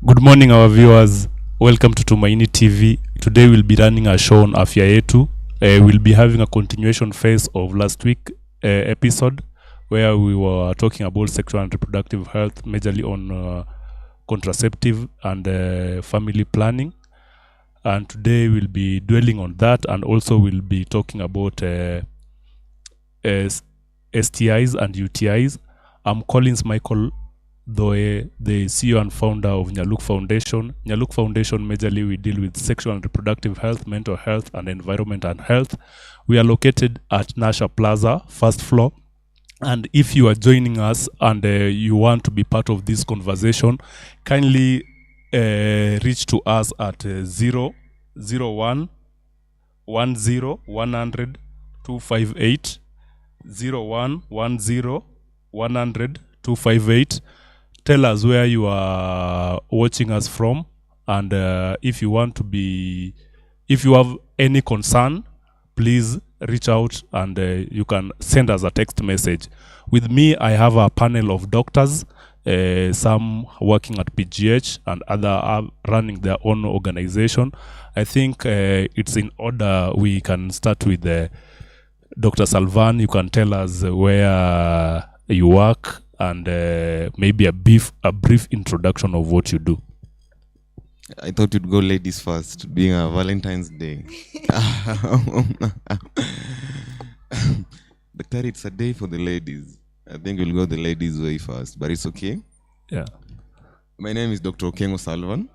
Good morning, our viewers. Welcome to Tumaini TV. Today we'll be running a show on Afya Yetu. We'll be having a continuation phase of last week episode where we were talking about sexual and reproductive health, majorly on contraceptive and family planning. And today we'll be dwelling on that, and also we'll be talking about STIs and UTIs. I'm Collins Michael Doe, the CEO and founder of Nyaluk Foundation. Nyaluk Foundation, majorly we deal with sexual and reproductive health, mental health, and environment and health. We are located at Nasha Plaza, first floor. And if you are joining us and you want to be part of this conversation, kindly reach to us at 001 10 100 258 01 10 100 258. Tell us where you are watching us from, and if you have any concern, please reach out and you can send us a text message. With me, I have a panel of doctors, some working at PGH and other are running their own organization. I think it's in order. We can start with Dr. Salvan. You can tell us where you work and maybe a brief introduction of what you do. I thought you'd go ladies first, being a Valentine's Day. Doctor, it's a day for the ladies. I think we'll go the ladies' way first, but it's okay. Yeah. My name is Dr. Okengo Salvan.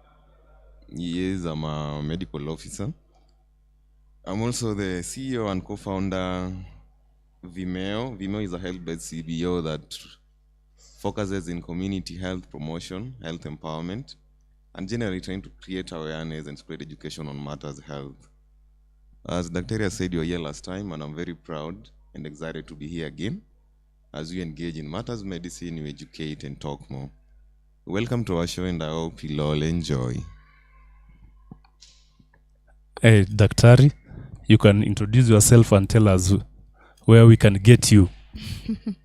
I'm a medical officer. I'm also the CEO and co-founder Vimeo. Vimeo is a health-based CBO that focuses in community health promotion, health empowerment, and generally trying to create awareness and spread education on matters health. As Dr. said, you were here last time, and I'm very proud and excited to be here again as we engage in matters medicine, we educate and talk more. Welcome to our show, and I hope you'll all enjoy. Hey, Daktari, you can introduce yourself and tell us where we can get you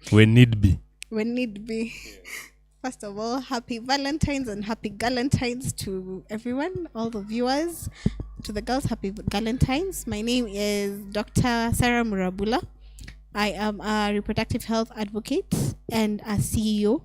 when need be. When need be. First of all, happy Valentine's and happy Galentine's to everyone, all the viewers. To the girls, happy Galentine's. My name is Dr. Sarah Murabula. I am a reproductive health advocate and a CEO,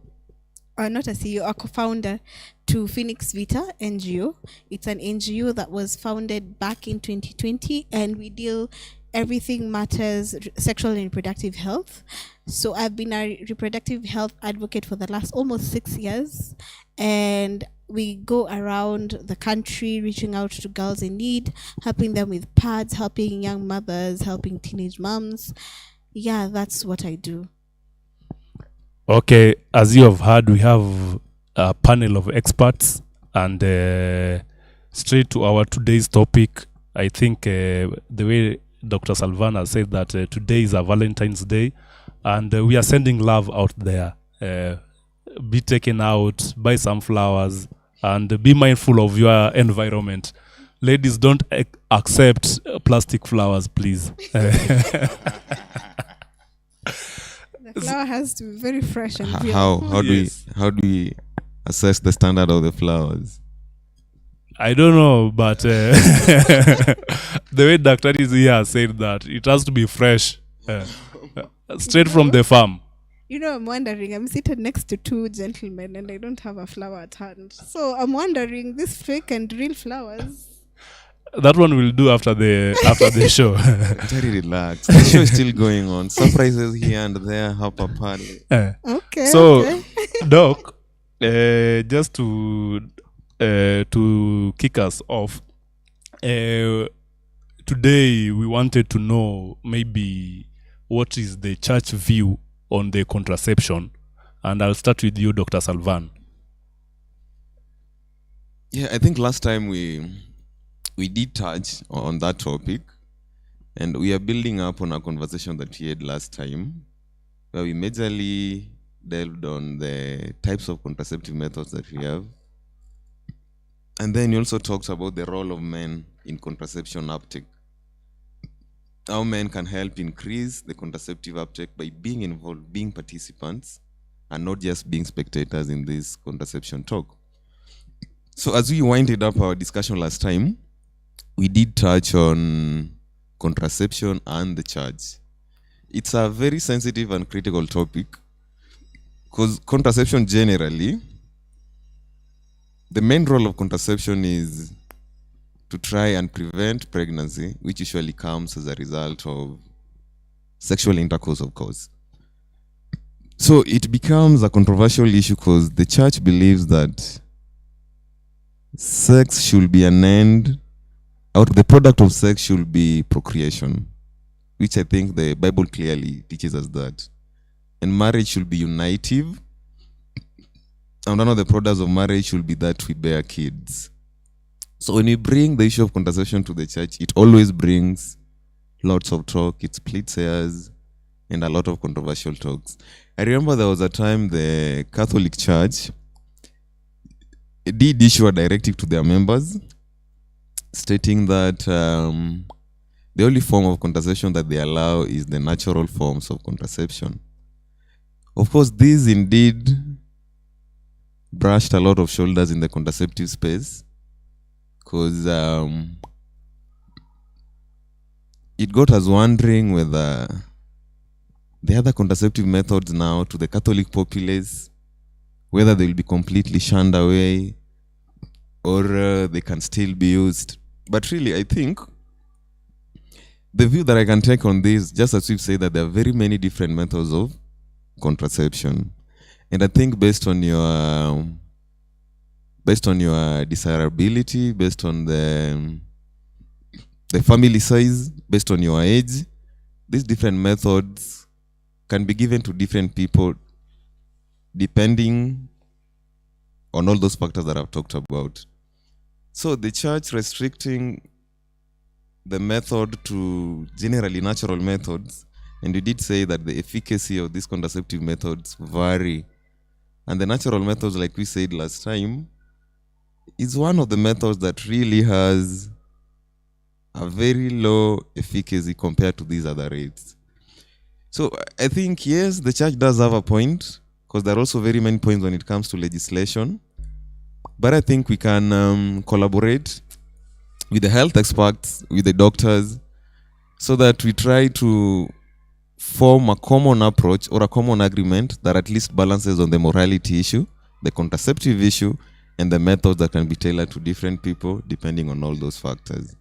or not a CEO, a co-founder to Phoenix Vita NGO. It's an NGO that was founded back in 2020, and we deal everything matters sexual and reproductive health. So I've been a reproductive health advocate for the last almost 6 years, and we go around the country reaching out to girls in need, helping them with pads, helping young mothers, helping teenage moms. Yeah, that's what I do. Okay, as you have heard, we have a panel of experts, and straight to our today's topic. I think the way Dr. Salvana said that today is a Valentine's Day, and we are sending love out there. Be taken out, buy some flowers, and be mindful of your environment. Ladies, don't accept plastic flowers, please. The flower has to be very fresh and real. How do we assess the standard of the flowers? I don't know, but the way Dr. is here said that it has to be fresh, straight from the farm. You know, I'm wondering, I'm seated next to two gentlemen and I don't have a flower at hand. So I'm wondering, these fake and real flowers. That one will do after the show. Very relaxed. The show is still going on. Surprises here and there, Hapa Pale. Okay. So, okay. Doc, just to kick us off, today we wanted to know maybe what is the church view on the contraception, and I'll start with you, Dr. Salvan. Yeah, I think last time we did touch on that topic, and we are building up on a conversation that we had last time, where we majorly delved on the types of contraceptive methods that we have. And then you also talked about the role of men in contraception uptake. How men can help increase the contraceptive uptake by being involved, being participants, and not just being spectators in this contraception talk. So as we winded up our discussion last time, we did touch on contraception and the church. It's a very sensitive and critical topic because contraception generally, the main role of contraception is to try and prevent pregnancy, which usually comes as a result of sexual intercourse, of course. So it becomes a controversial issue because the church believes that sex should be an end, or the product of sex should be procreation, which I think the Bible clearly teaches us that. And marriage should be unitive. And one of the products of marriage should be that we bear kids. So when we bring the issue of contraception to the church, it always brings lots of talk, it splits hairs, and a lot of controversial talks. I remember there was a time the Catholic Church did issue a directive to their members stating that the only form of contraception that they allow is the natural forms of contraception. Of course, these indeed brushed a lot of shoulders in the contraceptive space because it got us wondering whether the other contraceptive methods now to the Catholic populace, whether they will be completely shunned away or they can still be used. But really, I think the view that I can take on this, just as we've said that there are very many different methods of contraception. And I think based on your desirability, based on the family size, based on your age, these different methods can be given to different people depending on all those factors that I've talked about. So the church restricting the method to generally natural methods, and you did say that the efficacy of these contraceptive methods vary. And the natural methods, like we said last time, is one of the methods that really has a very low efficacy compared to these other rates. So I think, yes, the church does have a point, because there are also very many points when it comes to legislation. But I think we can collaborate with the health experts, with the doctors, so that we try to form a common approach or a common agreement that at least balances on the morality issue, the contraceptive issue, and the methods that can be tailored to different people depending on all those factors.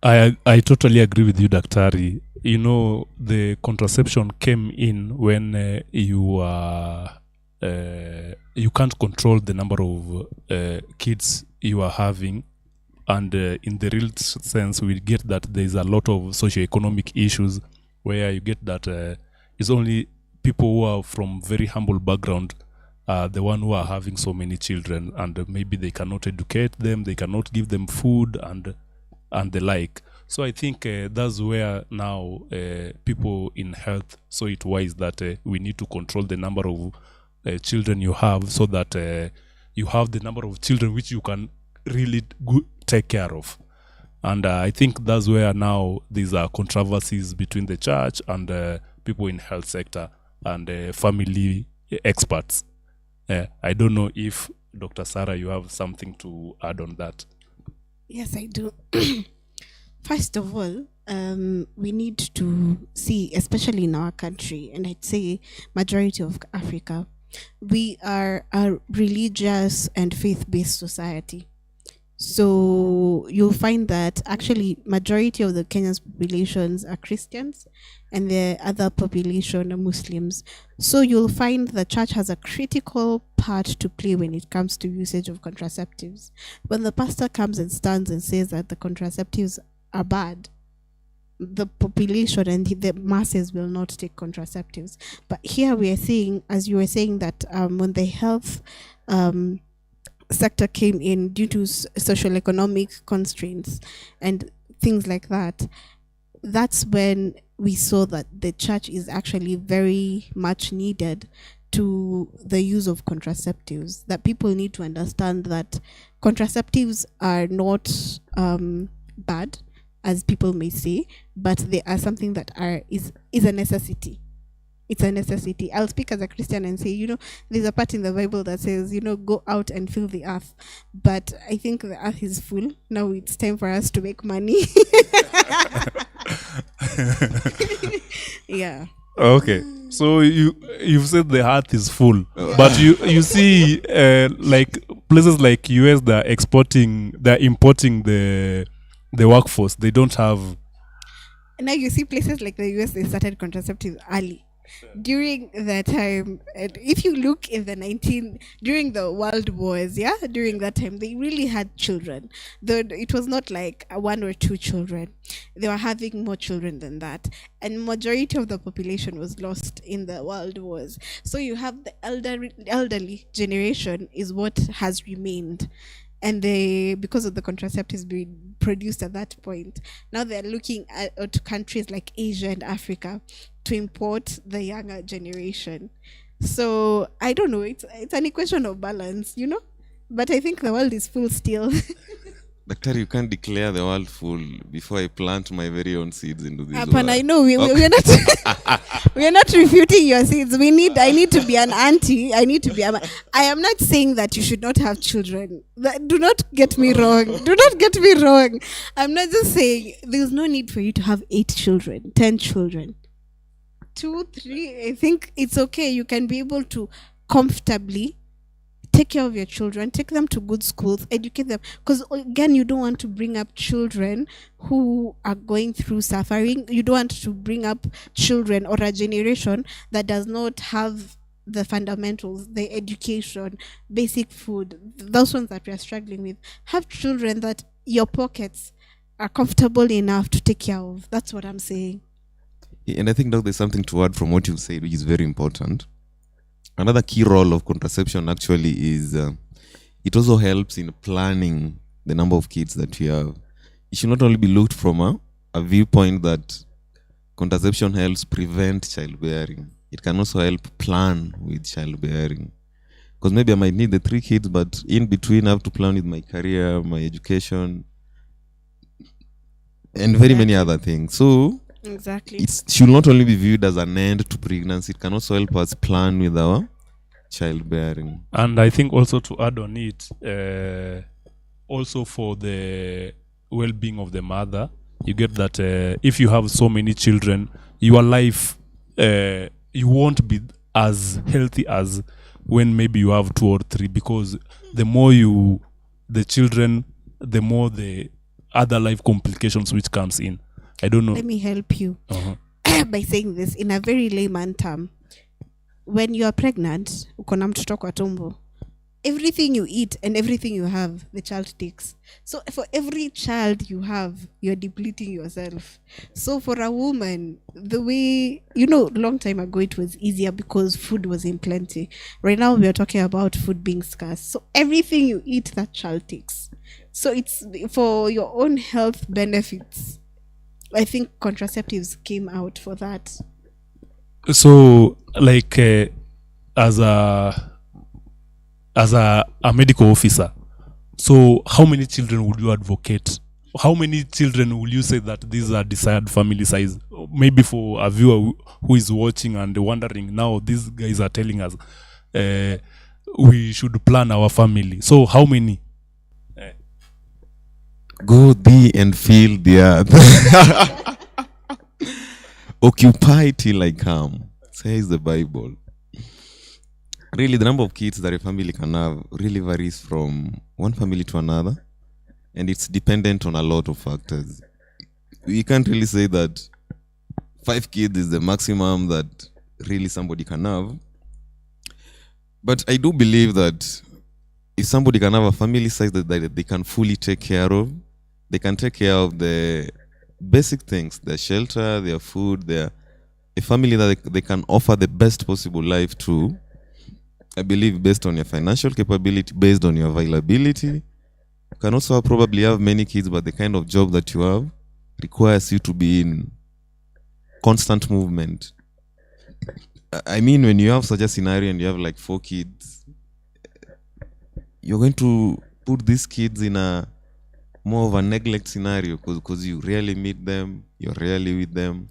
I totally agree with you, Daktari. You know, the contraception came in when you can't control the number of kids you are having, and in the real sense, we get that there's a lot of socioeconomic issues where you get that it's only people who are from very humble background the one who are having so many children, and maybe they cannot educate them, they cannot give them food and the like. So I think that's where now people in health saw it wise that we need to control the number of children you have, so that you have the number of children which you can really take care of. And I think that's where now these are controversies between the church and people in health sector and family experts. I don't know if Dr. Sarah, you have something to add on that. Yes, I do. First of all, we need to see, especially in our country, and I'd say majority of Africa, we are a religious and faith-based society. So you'll find that actually majority of the Kenyan's populations are Christians and the other population are Muslims. So you'll find the church has a critical part to play when it comes to usage of contraceptives. When the pastor comes and stands and says that the contraceptives are bad, the population and the masses will not take contraceptives. But here we are saying, as you were saying, that when the health sector came in due to social economic constraints and things like that, that's when we saw that the church is actually very much needed to the use of contraceptives, that people need to understand that contraceptives are not bad, as people may say, but they are something that is a necessity. it's a necessity. I'll speak as a Christian and say, there's a part in the Bible that says, go out and fill the earth. But I think the earth is full. Now it's time for us to make money. Yeah. Okay, so you've said the earth is full, but you see like places like US, they're importing the workforce. They don't have. Now you see places like the US, they started contraceptives early. During that time, and if you look in during the world wars, during that time, they really had children. Though it was not like one or two children. They were having more children than that. And majority of the population was lost in the world wars. So you have the elderly generation is what has remained. And because of the contraceptives being produced at that point, now they're looking at countries like Asia and Africa to import the younger generation. So I don't know, it's an equation of balance, but I think the world is full still. Doctor, you can't declare the world full before I plant my very own seeds into this world. I know we are not we are not refuting your seeds. I need to be an auntie. I am not saying that you should not have children. Do not get me wrong. Do not get me wrong. I'm not just saying there's no need for you to have 8 children, 10 children. 2, 3, I think it's okay. You can be able to comfortably take care of your children, take them to good schools, educate them. Because again, you don't want to bring up children who are going through suffering. You don't want to bring up children or a generation that does not have the fundamentals, the education, basic food, those ones that we are struggling with. Have children that your pockets are comfortable enough to take care of. That's what I'm saying. And I think, Doc, there's something to add from what you said, which is very important. Another key role of contraception actually is it also helps in planning the number of kids that you have. It should not only be looked from a viewpoint that contraception helps prevent childbearing. It can also help plan with childbearing. Because maybe I might need the 3 kids, but in between I have to plan with my career, my education, and very many other things. So exactly, it should not only be viewed as an end to pregnancy, it can also help us plan with our childbearing. And I think also to add on it, also for the well-being of the mother, you get that if you have so many children, your life, you won't be as healthy as when maybe you have 2 or 3, because the more the children, the more the other life complications which comes in. I don't know. Let me help you by saying this in a very layman term. When you are pregnant, uko na mtoto kwa tumbo, everything you eat and everything you have, the child takes. So for every child you have, you're depleting yourself. So for a woman, the way, long time ago it was easier because food was in plenty. Right now we are talking about food being scarce. So everything you eat, that child takes. So it's for your own health benefits. I think contraceptives came out for that. So, like, as a medical officer, so how many children would you advocate? How many children will you say that these are desired family size? Maybe for a viewer who is watching and wondering, now these guys are telling us we should plan our family. So how many? Go thee and fill the earth. Occupy till I come, says the Bible. Really, the number of kids that a family can have really varies from one family to another, and it's dependent on a lot of factors. We can't really say that 5 kids is the maximum that really somebody can have. But I do believe that if somebody can have a family size that they can fully take care of, they can take care of the basic things, their shelter, their food, a family that they can offer the best possible life to. I believe based on your financial capability, based on your availability. You can also probably have many kids, but the kind of job that you have requires you to be in constant movement. I mean, when you have such a scenario and you have like 4 kids, you're going to put these kids in a more of a neglect scenario because you rarely meet them, you're rarely with them.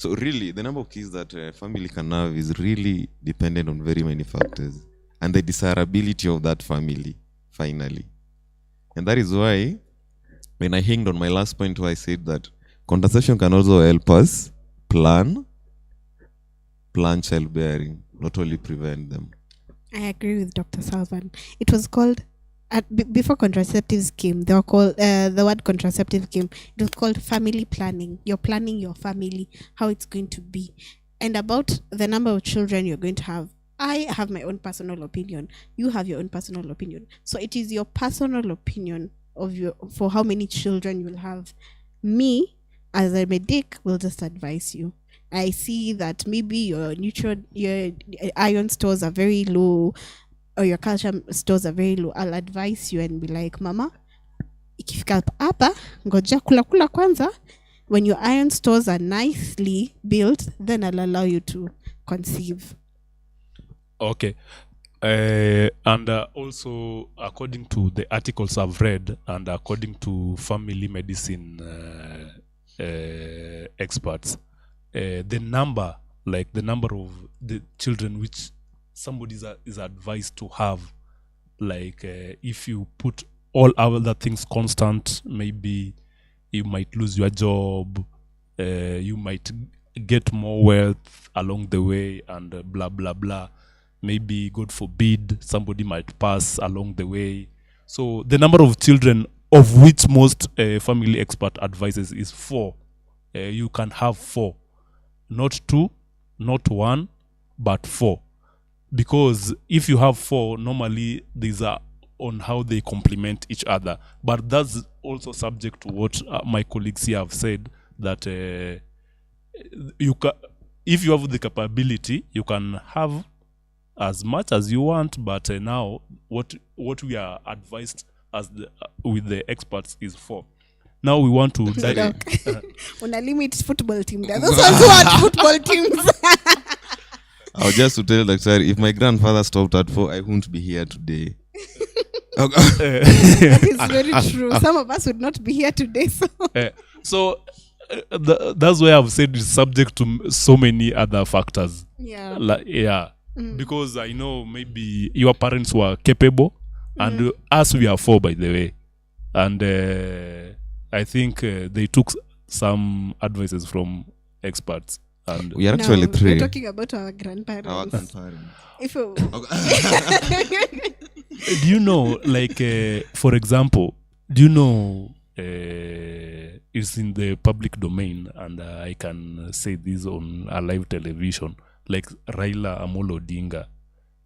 So really, the number of kids that a family can have is really dependent on very many factors and the desirability of that family, finally. And that is why, when I hinged on my last point where I said that contraception can also help us plan childbearing, not only prevent them. I agree with Dr. Salvan. It was called before contraceptives came. They were called the word contraceptive came. It was called family planning. You're planning your family, how it's going to be, and about the number of children you're going to have. I have my own personal opinion. You have your own personal opinion. So it is your personal opinion of for how many children you'll have. Me, as a medic, will just advise you. I see that maybe your iron stores are very low, or your calcium stores are very low. I'll advise you and be like, Mama, ikifika hapa, ngoja kula kwanza. When your iron stores are nicely built, then I'll allow you to conceive. Okay. And also, according to the articles I've read, and according to family medicine experts, the number of the children which somebody is advised to have, like if you put all other things constant, maybe you might lose your job, you might get more wealth along the way, and blah blah blah. Maybe, God forbid, somebody might pass along the way. So the number of children of which most family expert advises is 4. You can have 4, not 2, not 1, but 4. Because if you have 4, normally these are on how they complement each other. But that's also subject to what my colleagues here have said, that you can, if you have the capability, you can have as much as you want, but now what we are advised as with the experts is 4. Now we want to Una limit football team. Those ones who are football teams. I was just to tell Dr. if my grandfather stopped at 4, I wouldn't be here today. That is very true. Some of us would not be here today. So that's why I've said it's subject to so many other factors. Yeah. Because I know maybe your parents were capable, and us, we are 4, by the way. And I think they took some advices from experts. And we are actually 3. We're talking about our grandparents. Our grandparents. Do you know, like, for example, do you know, it's in the public domain, and I can say this on a live television, like Raila Amolo Odinga,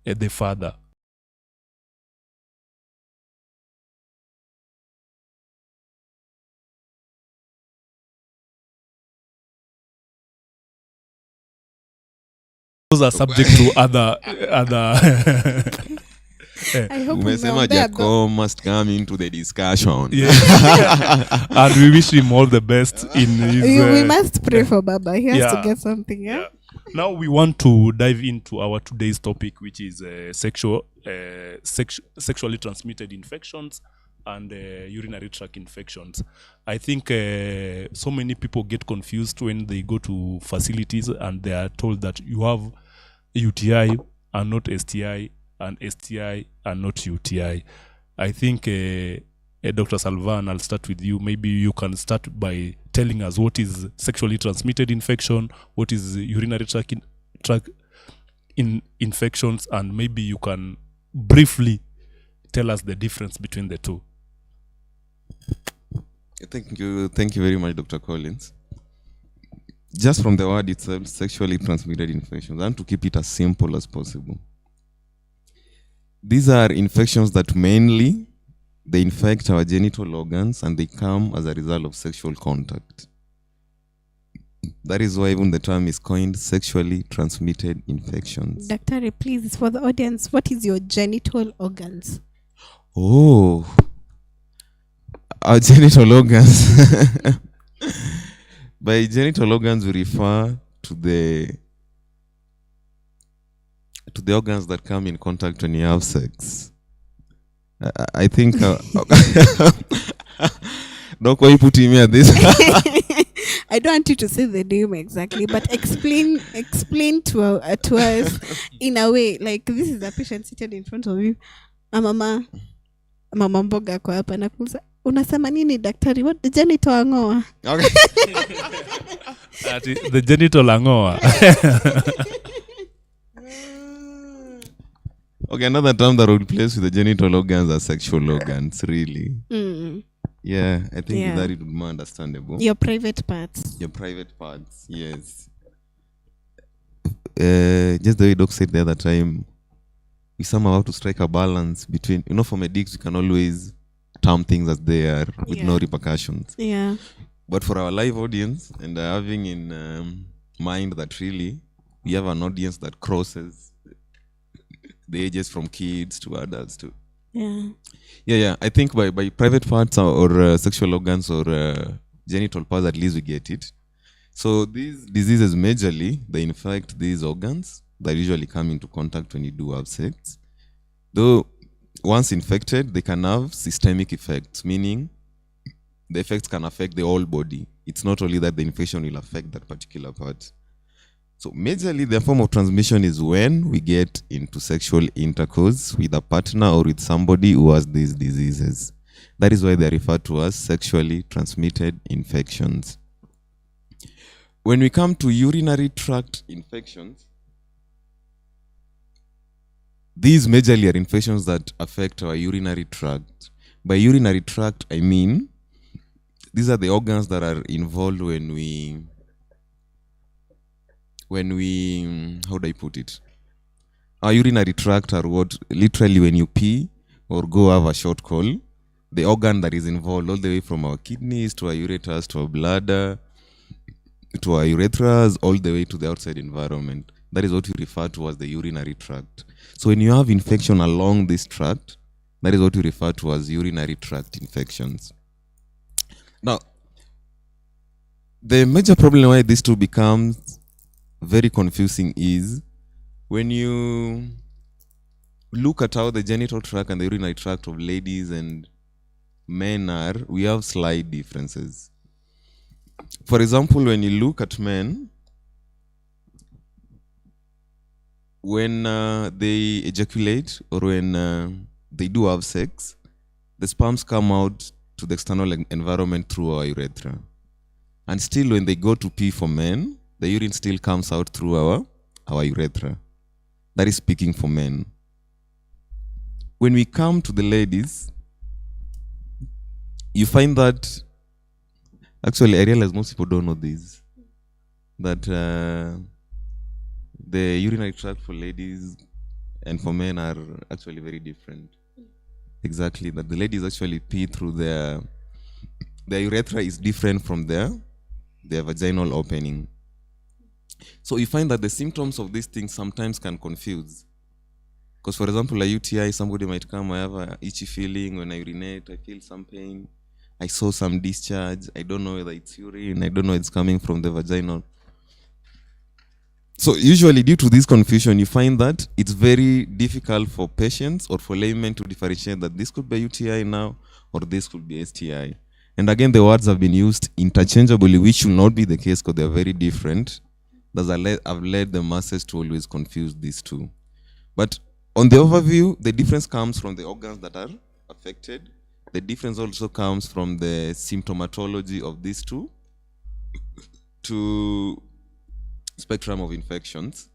the father. Those are subject to other. I hope Umesema Jacob must come into the discussion. And we wish him all the best in his... we must pray for Baba. He has to get something, yeah? Now we want to dive into our today's topic, which is sexually transmitted infections and urinary tract infections. I think so many people get confused when they go to facilities and they are told that you have UTI and not STI, and STI and not UTI. I think Dr. Salvan, I'll start with you. Maybe you can start by telling us what is sexually transmitted infection, what is urinary tract infections, and maybe you can briefly tell us the difference between the two. Thank you very much, Dr. Collins. Just from the word itself, sexually transmitted infections, and to keep it as simple as possible. These are infections that mainly they infect our genital organs, and they come as a result of sexual contact. That is why even the term is coined sexually transmitted infections. Doctor, please, for the audience, what is your genital organs? Oh, our genital organs. By genital organs, we refer to the organs that come in contact when you have sex. I think. Doc, why are you putting me at this? I don't want you to say the name exactly, but explain to us in a way like this is a patient seated in front of you. Mama mboga kwa hapa nakuuliza unasema nini daktari? What the genital angoa? Okay. The genital angoa. Okay, another term that would place with the genital organs are sexual organs, really. Yeah, I think that it would be more understandable. Your private parts. Your private parts, yes. Just the way Doc said the other time, we somehow have to strike a balance between, for medics, we can always term things as they are with no repercussions. Yeah. But for our live audience, and having in mind that really we have an audience that crosses the ages from kids to adults too. Yeah. I think by private parts or sexual organs or genital parts, at least we get it. So these diseases majorly, they infect these organs that usually come into contact when you do have sex. Though once infected, they can have systemic effects, meaning the effects can affect the whole body. It's not only that the infection will affect that particular part. So majorly the form of transmission is when we get into sexual intercourse with a partner or with somebody who has these diseases. That is why they are referred to as sexually transmitted infections. When we come to urinary tract infections, these majorly are infections that affect our urinary tract. By urinary tract, I mean these are the organs that are involved when we how do I put it? Our urinary tract are what literally when you pee or go have a short call, the organ that is involved all the way from our kidneys to our ureters to our bladder to our urethras all the way to the outside environment. That is what we refer to as the urinary tract. So when you have infection along this tract, that is what we refer to as urinary tract infections. Now, the major problem why this two becomes very confusing is when you look at how the genital tract and the urinary tract of ladies and men are, we have slight differences. For example, when you look at men, when they ejaculate or when they do have sex, the sperms come out to the external environment through our urethra. And still when they go to pee for men, the urine still comes out through our urethra. That is speaking for men. When we come to the ladies, you find that, actually I realize most people don't know this, that the urinary tract for ladies and for men are actually very different. Exactly, that the ladies actually pee through their urethra is different from their vaginal opening. So you find that the symptoms of these things sometimes can confuse. Because for example, a UTI, somebody might come, I have an itchy feeling when I urinate, I feel some pain, I saw some discharge, I don't know whether it's urine, I don't know it's coming from the vaginal. So usually due to this confusion, you find that it's very difficult for patients or for laymen to differentiate that this could be UTI now or this could be STI. And again, the words have been used interchangeably, which should not be the case because they're very different. I've led the masses to always confuse these two. But on the overview, the difference comes from the organs that are affected. The difference also comes from the symptomatology of these two to spectrum of infections.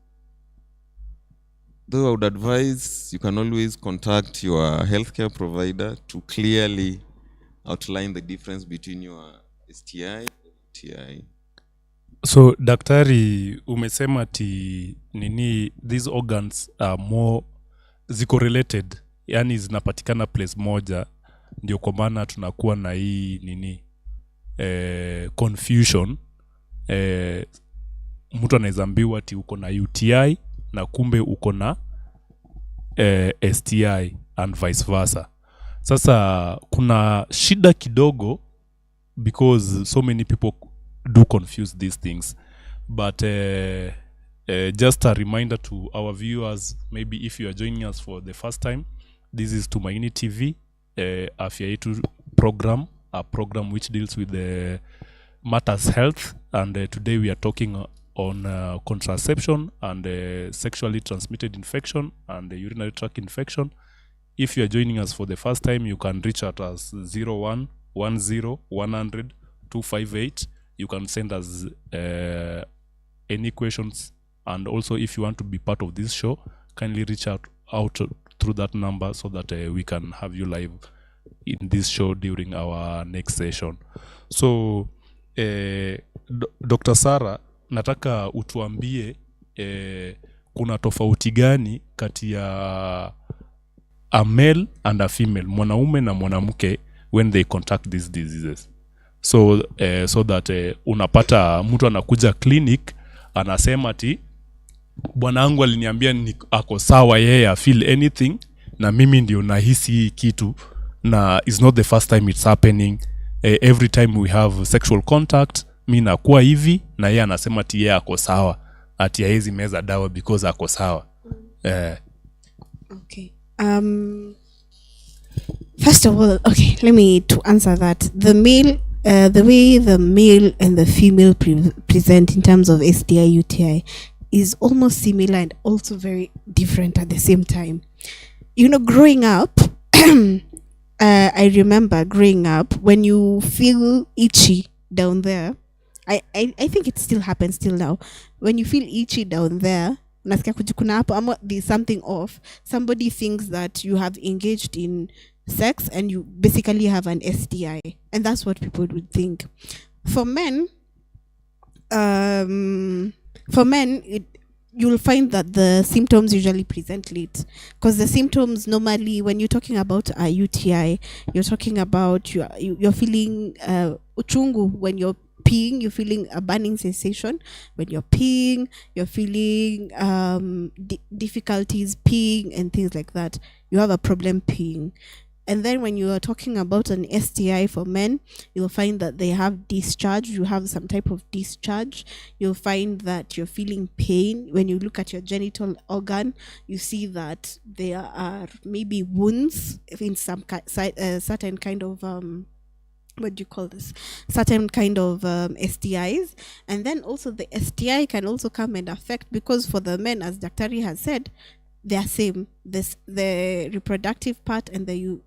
Though I would advise you can always contact your healthcare provider to clearly outline the difference between your STI and UTI. So daktari, umesema ti nini these organs are more ziko related, yani zinapatikana place moja, ndio kwa maana tunakuwa na hii nini confusion. Mtu anaweza ambiwa ati uko na UTI na kumbe uko na STI and vice versa. Sasa kuna shida kidogo because so many people do confuse these things. But just a reminder to our viewers, maybe if you are joining us for the first time, this is Tumaini TV, Afya Yetu program, a program which deals with the matters health, and today we are talking on contraception and sexually transmitted infection and urinary tract infection. If you are joining us for the first time, you can reach at us 0110 You can send us any questions, and also if you want to be part of this show, kindly reach out through that number so that we can have you live in this show during our next session. So Dr. Sarah, nataka utuambie kuna tofauti gani kati ya a male and a female, mwanaume na mwanamke, when they contract these diseases. So that unapata mtu anakuja clinic anasema ati bwanangu aliniambia ako sawa, yeye feel anything, na mimi ndio nahisi hii kitu, na is not the first time it's happening. Every time we have sexual contact, mimi nakuwa hivi, na yeye anasema ati yeye ako sawa, ati haezi meza dawa because ako sawa. Okay. First of all, okay, let me to answer that. The way the male and the female present in terms of STI UTI is almost similar and also very different at the same time. You know, growing up, I remember growing up, when you feel itchy down there, I think it still happens till now. When you feel itchy down there, nasikia kujikuna hapo ama there's something off, somebody thinks that you have engaged in sex and you basically have an STI, and that's what people would think. For men, you'll find that the symptoms usually present late, because the symptoms normally, when you're talking about a UTI, you're talking about you're feeling uchungu when you're peeing, you're feeling a burning sensation when you're peeing, you're feeling difficulties peeing and things like that. You have a problem peeing. And then when you are talking about an STI for men, you'll find that they have discharge. You have some type of discharge. You'll find that you're feeling pain. When you look at your genital organ, you see that there are maybe wounds in some certain kind of what do you call this? Certain kind of STIs. And then also the STI can also come and affect, because for the men, as Daktari has said, they are same. The reproductive part and the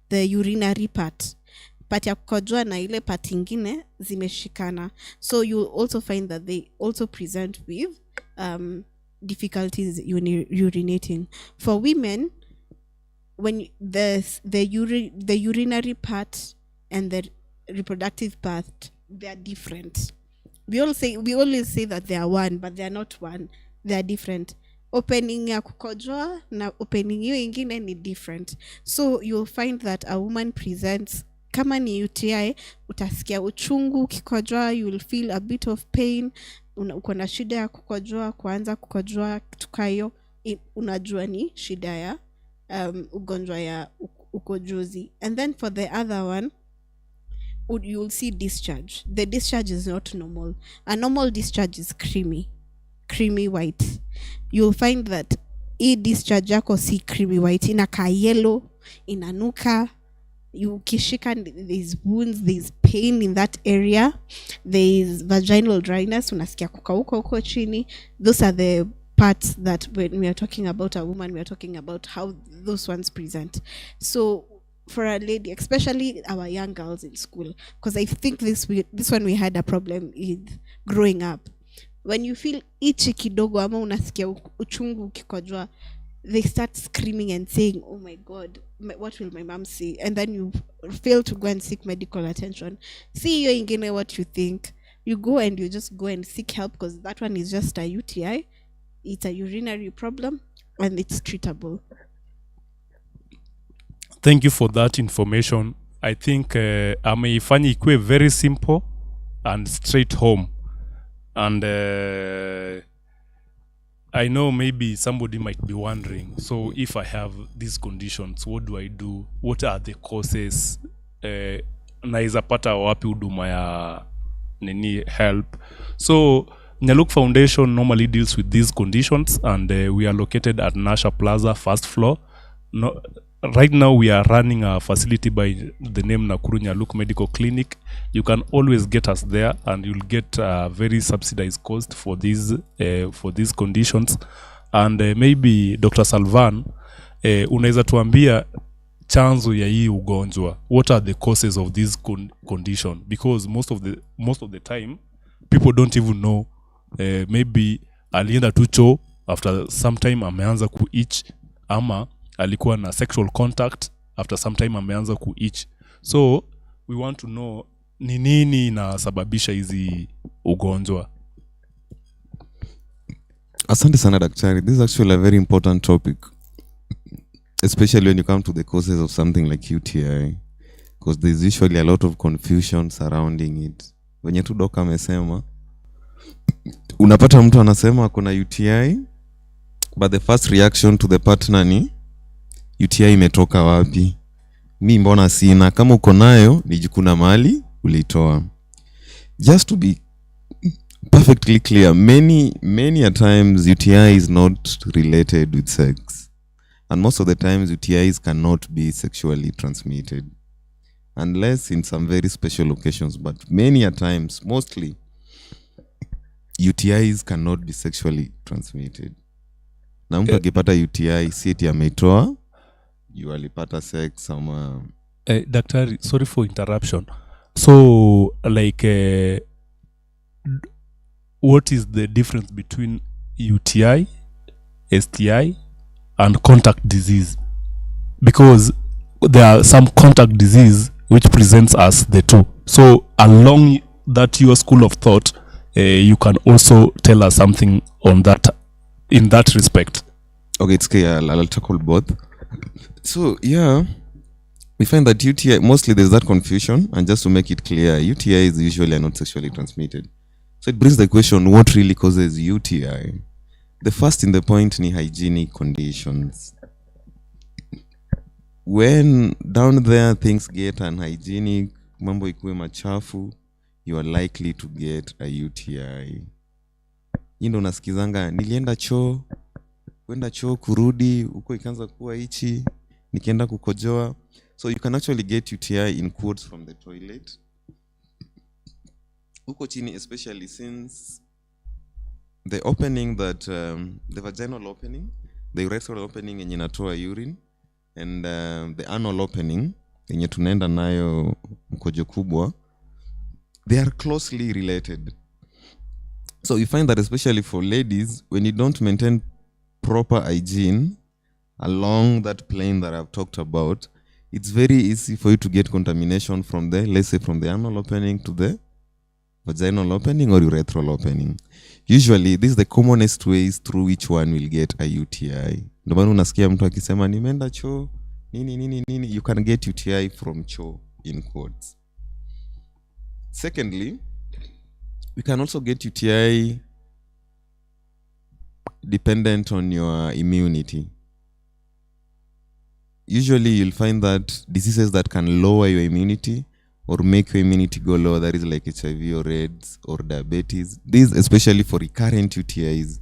urinary part. Part ya kukojoa na ile part ingine zimeshikana. So you also find that they also present with difficulties urinating. For women, when the urinary part and the reproductive part, they are different. We always say that they are one, but they are not one. They are different. Opening ya kukojoa na opening hiyo ingine ni different. So you'll find that a woman presents, kama ni UTI, utasikia uchungu kikojoa, you will feel a bit of pain, uko na shida ya kukojoa, kuanza kukojoa tukayo, unajua ni shida ya ugonjwa ya ukojozi. And then for the other one, you'll see discharge. The discharge is not normal. A normal discharge is creamy white. You'll find that discharge yako si creamy white, inaka yellow, inanuka, you kishika, there's wounds, there's pain in that area, there's vaginal dryness, unasikia kukauka huko chini. Those are the parts that when we are talking about a woman, we are talking about how those ones present. So for a lady, especially our young girls in school, because I think this one we had a problem with growing up. When you feel itchy kidogo ama unasikia uchungu ukikojoa, they start screaming and saying, oh my God, what will my mom say? And then you fail to go and seek medical attention. See you ingine what you think. You go and you just go and seek help, because that one is just a UTI. It's a urinary problem and it's treatable. Thank you for that information. I think ameifanya ikuwe very simple and straight home. And I know maybe somebody might be wondering, so if I have these conditions, what do I do? What are the causes? Naeza pata wapi huduma ya nini help? So Nyaluk Foundation normally deals with these conditions, and we are located at Nasha Plaza, first floor. No, right now we are running a facility by the name Nakuru Nyaluk Medical Clinic. You can always get us there, and you'll get a very subsidized cost for these conditions. And maybe Dr. Salvan, unaweza tuambia chanzo ya hii ugonjwa, what are the causes of this condition? Because most of the time people don't even know. Maybe alienda tu choo, after some time ameanza kuitch, ama alikuwa na sexual contact, after some time ameanza kuitch. So we want to know ni nini inasababisha hizi ugonjwa. Asante sana daktari. This is actually a very important topic, especially when you come to the causes of something like UTI, because there's usually a lot of confusion surrounding it. Wenye tu doka amesema, unapata mtu anasema kuna UTI, but the first reaction to the partner ni UTI imetoka wapi? Mi mbona sina? Kama uko nayo nijikuna mali ulitoa. Just to be perfectly clear, many a times UTI is not related with sex, and most of the times UTIs cannot be sexually transmitted unless in some very special occasions, but many a times, mostly UTIs cannot be sexually transmitted. Na mtu akipata UTI si eti ameitoa, you alipata sex ama Daktari, sorry for interruption. So like what is the difference between UTI, STI and contact disease? Because there are some contact disease which presents as the two. So along that your school of thought, you can also tell us something on that, in that respect. Okay, it's clear. I'll tackle both. So yeah, we find that UTI, mostly there's that confusion, and just to make it clear, UTIs usually are not sexually transmitted. So it brings the question, what really causes UTI? The first in the point ni hygienic conditions. When down there things get unhygienic, mambo ikuwe machafu, you are likely to get a UTI. Ndo unasikizanga, nilienda choo, kwenda choo kurudi, uko ikaanza kuwa ichi, nikienda kukojoa. So you can actually get UTI in quotes from the toilet. Uko chini, especially since the opening that, the vaginal opening, the urethral opening yenye inatoa urine, and the anal opening yenye tunaenda nayo mkojo kubwa, they are closely related. So you find that especially for ladies, when you don't maintain proper hygiene along that plane that I've talked about, it's very easy for you to get contamination from the, let's say from the anal opening to the vaginal opening or urethral opening. Usually, this is the commonest ways through which one will get a UTI. Ndio maana unasikia mtu akisema nimeenda choo, nini, you can get UTI from choo in quotes. Secondly, we can also get UTI dependent on your immunity. Usually you'll find that diseases that can lower your immunity or make your immunity go lower, that is like HIV or AIDS or diabetes. These especially for recurrent UTIs.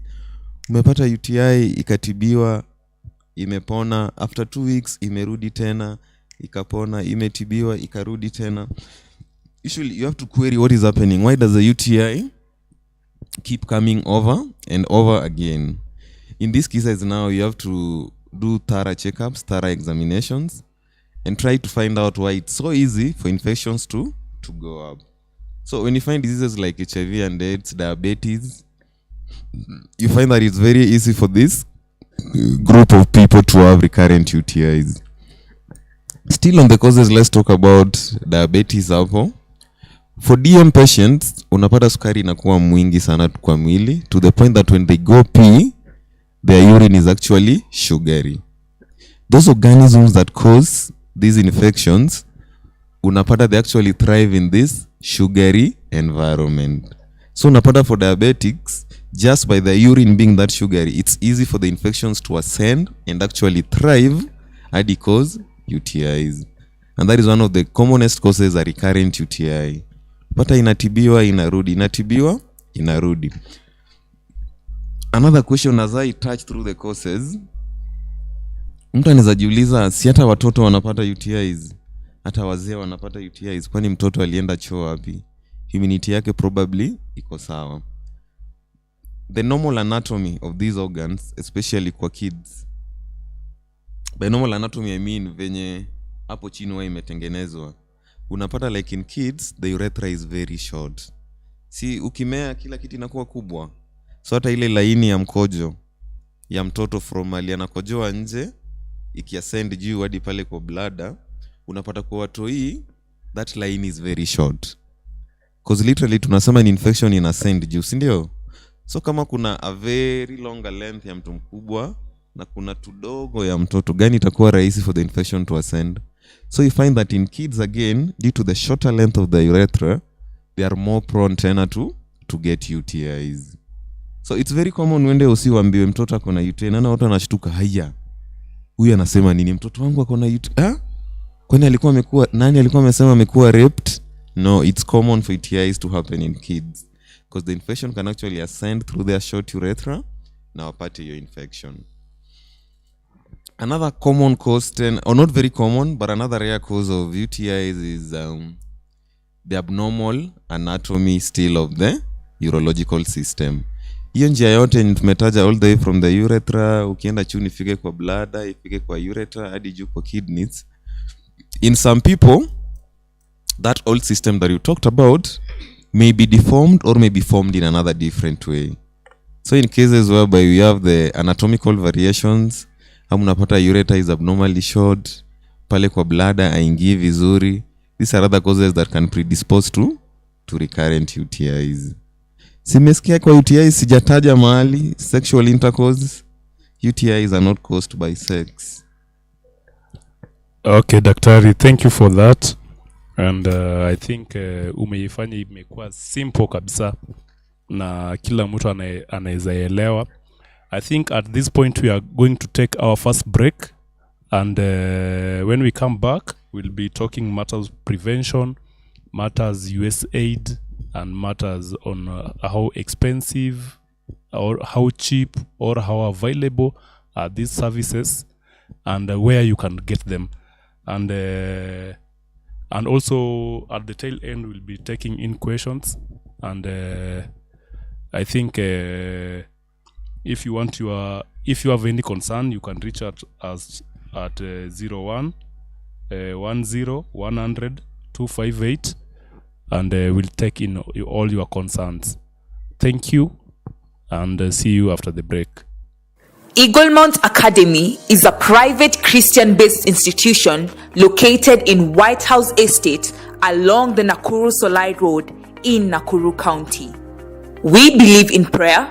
Umepata UTI, ikatibiwa, imepona, after 2 weeks, imerudi tena, ikapona, imetibiwa, ikarudi tena. Usually you have to query what is happening. Why does the UTI keep coming over and over again? In these cases now, you have to do thorough checkups, thorough examinations, and try to find out why it's so easy for infections to go up. So when you find diseases like HIV and AIDS, diabetes, you find that it's very easy for this group of people to have recurrent UTIs. Still on the causes, let's talk about diabetes hapo. For DM patients, unapata sukari inakuwa mwingi sana kwa mwili to the point that when they go pee, their urine is actually sugary. Those organisms that cause these infections, unapata they actually thrive in this sugary environment. So unapata for diabetics, just by the urine being that sugary, it's easy for the infections to ascend and actually thrive and cause UTIs. And that is one of the commonest causes of recurrent UTI. Pata inatibiwa, inarudi, inatibiwa, inarudi. Another question as I touch through the causes, Mtu anaweza jiuliza, si hata watoto wanapata UTIs, hata wazee wanapata UTIs, kwani mtoto alienda choo wapi? Immunity yake probably iko sawa. The normal anatomy of these organs, especially kwa kids. By normal anatomy I mean venye hapo chini wa imetengenezwa. Unapata like in kids, the urethra is very short. Si ukimea kila kitu inakuwa kubwa. So hata ile laini ya mkojo ya mtoto from ali anakojoa nje ikiascend juu hadi pale kwa bladder, unapata kwa watoi that line is very short. Because literally tunasema ni infection in ascend juu, si ndio? So kama kuna a very longer length ya mtu mkubwa na kuna tudogo ya mtoto, gani itakuwa rahisi for the infection to ascend? So you find that in kids again, due to the shorter length of the urethra, they are more prone tena to get UTIs. So it's very common wende usiwaambiwe mtoto ako na UTI, na watu wanashtuka, haya, huyu anasema nini, mtoto wangu ako na UTI? Kwani nani alikuwa amesema amekuwa raped? No, it's common for UTIs to happen in kids because the infection can actually ascend through their short urethra na wapate your infection. Another common cause, or not very common, but another rare cause of UTIs is the abnormal anatomy still of the urological system. Hiyo njia yote tumetaja all the way from the urethra, ukienda chini ifike kwa bladder, ifike kwa urethra, hadi juu kwa kidneys. In some people, that old system that you talked about may be deformed or may be formed in another different way. So in cases whereby we have the anatomical variations, unapata urethra is abnormally short, pale kwa bladder haingii vizuri, these are other causes that can predispose to recurrent UTIs. Simesikia kwa UTIs sijataja mahali, sexual intercourse. UTIs are not caused by sex. Okay, daktari, thank you for that. And I think umeifanya imekuwa simple kabisa na kila mtu anaweza elewa. I think at this point we are going to take our first break, and when we come back we'll be talking matters prevention, matters USAID, and matters on how expensive or how cheap or how available are these services, and where you can get them. And also at the tail end we'll be taking in questions, and I think if you have any concern, you can reach out us at 01 10 100 258, and we'll take in all your concerns. Thank you, and see you after the break. Eaglemont Academy is a private Christian-based institution located in White House Estate along the Nakuru-Solai Road in Nakuru County. We believe in prayer,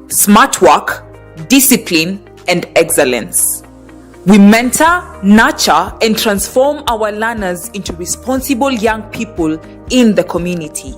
smart work, discipline, and excellence. We mentor, nurture, and transform our learners into responsible young people in the community.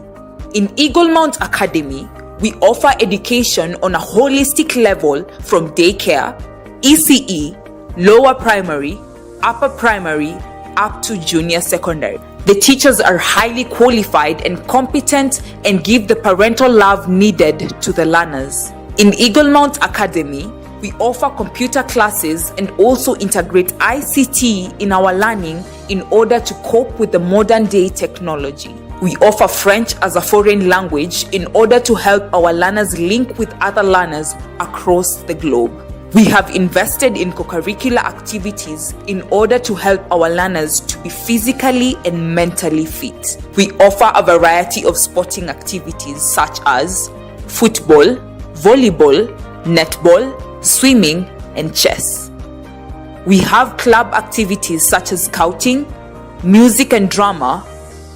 In Eaglemont Academy, we offer education on a holistic level from daycare, ECE, lower primary, upper primary, up to junior secondary. The teachers are highly qualified and competent and give the parental love needed to the learners. In Eaglemont Academy, we offer computer classes and also integrate ICT in our learning in order to cope with the modern day technology. We offer French as a foreign language in order to help our learners link with other learners across the globe. We have invested in co-curricular activities in order to help our learners to be physically and mentally fit. We offer a variety of sporting activities such as football, volleyball, netball, swimming, and chess. We have club activities such as scouting, music and drama,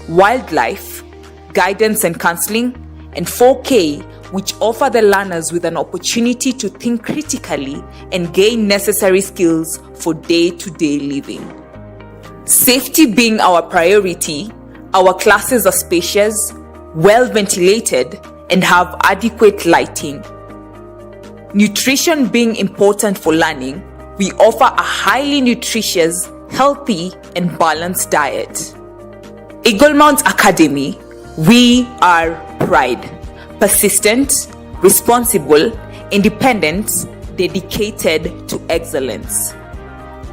wildlife, guidance and counseling, and 4K, which offer the learners with an opportunity to think critically and gain necessary skills for day-to-day living. Safety being our priority, our classes are spacious, well ventilated, and have adequate lighting. Nutrition being important for learning, we offer a highly nutritious, healthy, and balanced diet. Eaglemont Academy, we are pride. Persistent, responsible, independent, dedicated to excellence.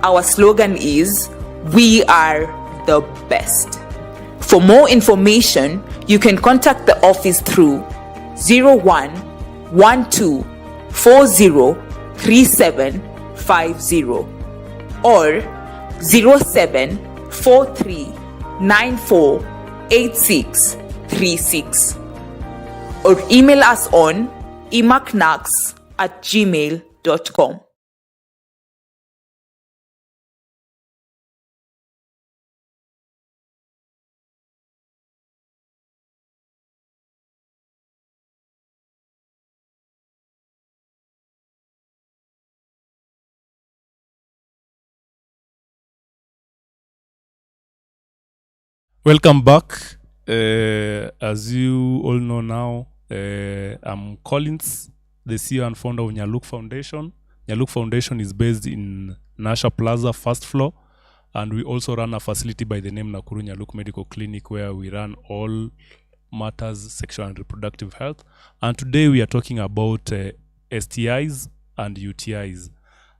Our slogan is, "We are the best." For more information, you can contact the office through 0112 40 3750 or 0743 94 8636, or email us on imacnax@gmail.com. Welcome back. As you all know now, I'm Collins, the CEO and founder of Nyaluk Foundation. Nyaluk Foundation is based in Nasha Plaza, first floor, and we also run a facility by the name Nakuru Nyaluk Medical Clinic, where we run all matters sexual and reproductive health. And today we are talking about STIs and UTIs.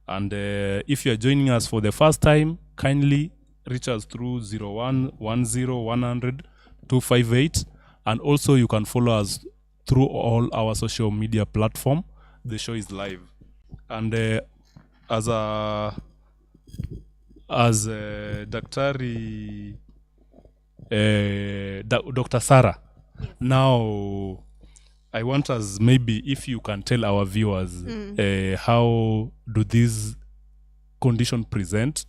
And if you are joining us for the first time, kindly reach us through 0110 and also you can follow us through all our social media platform. The show is live, and as Daktari Dr. Sarah, now I want us, maybe if you can tell our viewers how do these conditions present.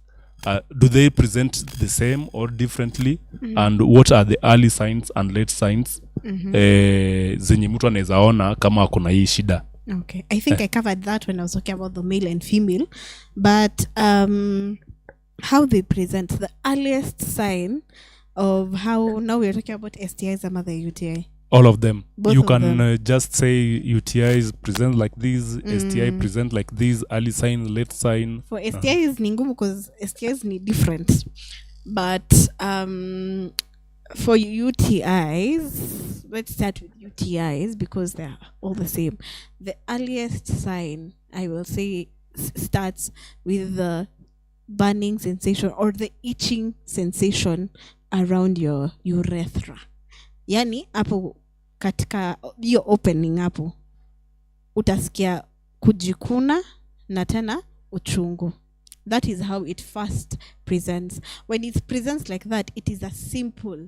Do they present the same or differently? And what are the early signs and late signs zenye mtu anaweza ona kama kuna hii shida? Okay, I think I covered that when I was talking about the male and female, but how they present, the earliest sign of how, now we're talking about STIs and other UTI. All of them. Both you of can them. Just say UTIs present like this, STI present like this, early sign, late sign. For STIs ni ngumu because STIs ni different. But for UTIs, let's start with UTIs because they're all the same. The earliest sign, I will say, starts with the burning sensation or the itching sensation around your urethra. Yani hapo katika hiyo opening hapo utasikia kujikuna na tena uchungu. That is how it first presents. When it presents like that, it is a simple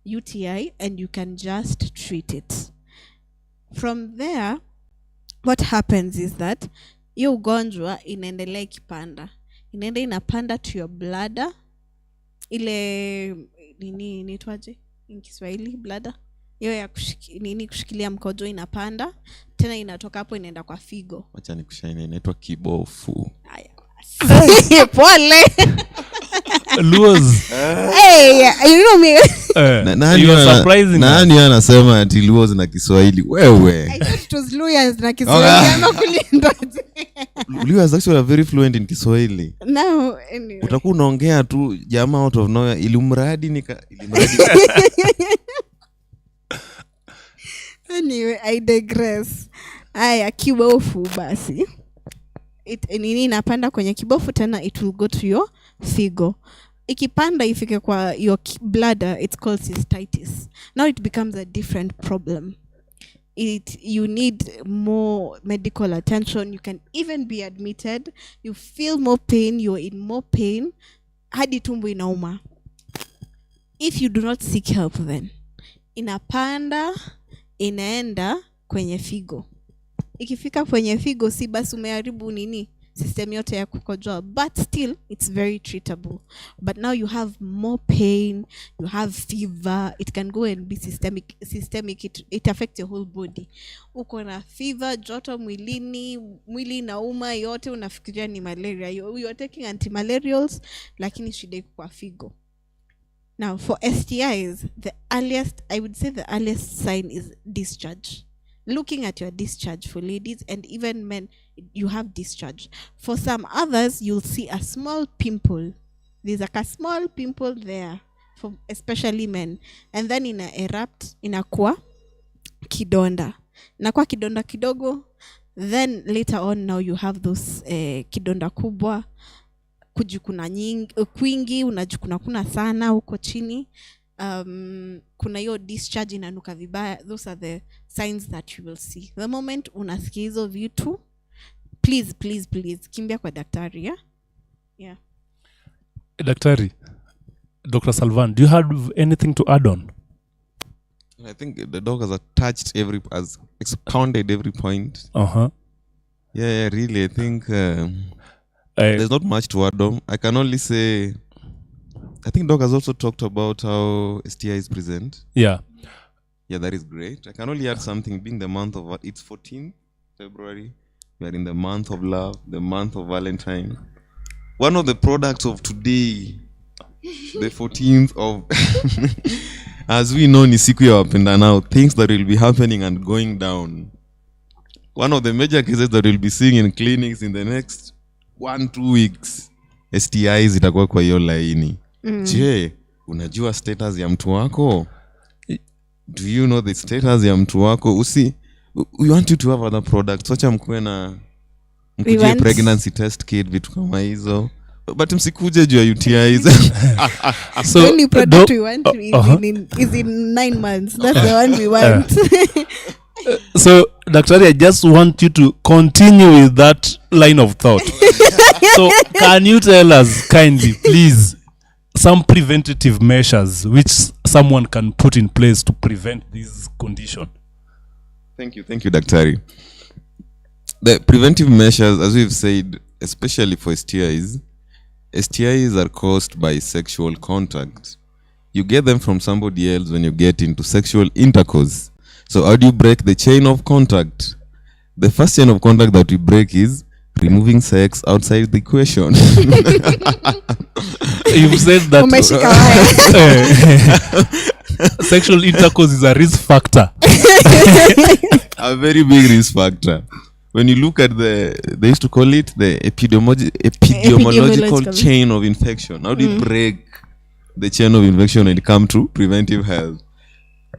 UTI and you can just treat it. From there, what happens is that hiyo ugonjwa inaendelea ikipanda. Inaenda inapanda to your bladder. Ile nini inaitwaje in Kiswahili, bladder? Hiyo ya kushikilia mkojo inapanda, tena inatoka hapo inaenda kwa figo. Acha nikushaini, inaitwa kibofu. Haya. Pole. Luos. Hey, you know me. Nani anasema ati Luos na Kiswahili? Wewe. I thought it was Luos na Kiswahili. Ama kulinda. Luos actually are very fluent in Kiswahili. No, anyway. Utakuwa unaongea tu jamaa out of nowhere ilimradi. Anyway, I digress. Aya, kibofu basi. Nini inapanda kwenye kibofu tena it will go to your figo. Ikipanda ifike kwa your bladder, it's called cystitis. Now it becomes a different problem. You need more medical attention. You can even be admitted. You feel more pain. You're in more pain. Hadi tumbo inauma. If you do not seek help, then inapanda inaenda kwenye figo. Ikifika kwenye figo, si basi umeharibu nini system yote ya kukojoa, but still it's very treatable. But now you have more pain, you have fever. It can go and be systemic. It affects your whole body. Uko na fever, joto mwilini, mwili inauma yote, unafikiria ni malaria. You're taking antimalarials, lakini shida iko kwa figo. Now for STIs, I would say the earliest sign is discharge. Looking at your discharge for ladies and even men, you have discharge. For some others, you'll see a small pimple. There's like a small pimple there, for especially men. And then erupt, inakuwa kidonda. Inakuwa kidonda kidogo. Then later on, now you have those kidonda kubwa. kujikuna kwingi, unajikuna sana huko chini. Kuna hiyo discharge inanuka vibaya. Those are the signs that you will see. The moment unasikia hizo vitu, please kimbia kwa daktari. Yeah. Daktari, Dr. Salvan, do you have anything to add on? I think the dog has has expounded every point. Yeah, really. I think there's not much to add on. I can only say, I think Doc has also talked about how STIs present. Yeah, that is great. I can only add something, being the month of what? It's 14th February. We are in the month of love, the month of Valentine. One of the products of today, the 14th of, as we know, ni siku ya wapenda now, things that will be happening and going down. One of the major cases that we'll be seeing in clinics in the next 1-2 weeks, STIs itakuwa kwa hiyo laini. Je, unajua status ya mtu wako? Do you know the status ya mtu wako? We want you to have other products. Wacha mkuwe na mkujie pregnancy test kit, vitu kama hizo. But msikuje juu ya UTIs. So the only product we want is in 9 months. That's the one we want. So, Dr. I just want you to continue with that line of thought. So, can you tell us kindly, please, some preventative measures which someone can put in place to prevent this condition? Thank you, Daktari. The preventive measures, as we've said, especially for STIs are caused by sexual contact. You get them from somebody else when you get into sexual intercourse. So how do you break the chain of contact? The first chain of contact that we break is removing sex outside the equation. You've said that sexual intercourse is a risk factor. A very big risk factor. When you look at they used to call it the epidemiological chain of infection. How do you break the chain of infection when it comes to preventive health?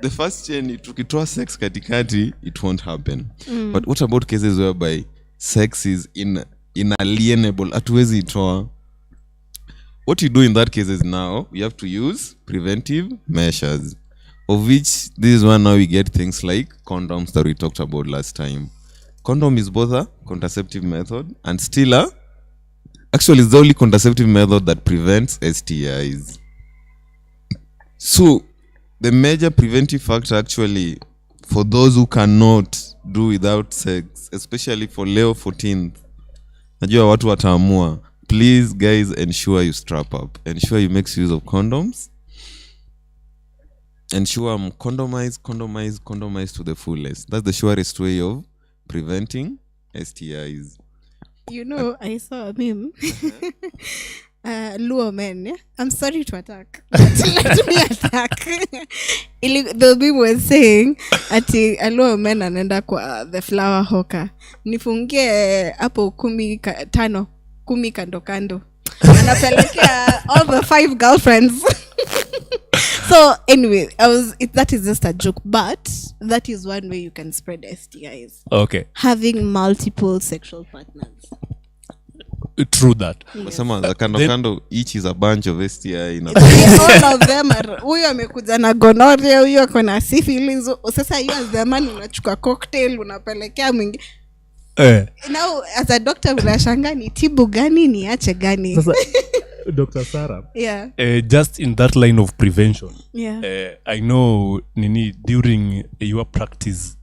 The first chain, tukitoa sex katikati, it won't happen. But what about cases whereby sex is inalienable? Hatuwezi itoa. What you do in that case is now, you have to use preventive measures. Of which, this is one now we get things like condoms that we talked about last time. Condom is both a contraceptive method and still actually it's the only contraceptive method that prevents STIs. So, the major preventive factor actually for those who cannot do without sex, especially for Leo 14th, najua watu wataamua, please guys ensure you strap up, ensure you make use of condoms, ensure condomize to the fullest. That's the surest way of preventing STIs. You know, I saw a meme. Luo men, yeah? I'm sorry to attack, but let me attack. The meme was saying ati Luo men anaenda kwa the flower hawker, nifungie hapo 10 kando kando, anapelekea all the 5 girlfriends. So anyway, that is just a joke, but that is one way you can spread STIs. Okay. Having multiple sexual partners. True that. Yes. Some kando each is a bunch of STI. All of them are, huyo amekuja na gonorrhea, huyo ako na syphilis. Sasa hiyo as the man unachukua cocktail unapelekea mwingine. Now as a doctor unashangaa ni tibu gani ni ache gani. Sasa Dr. Sarah. Yeah. Just in that line of prevention. Yeah. I know Nini during your practice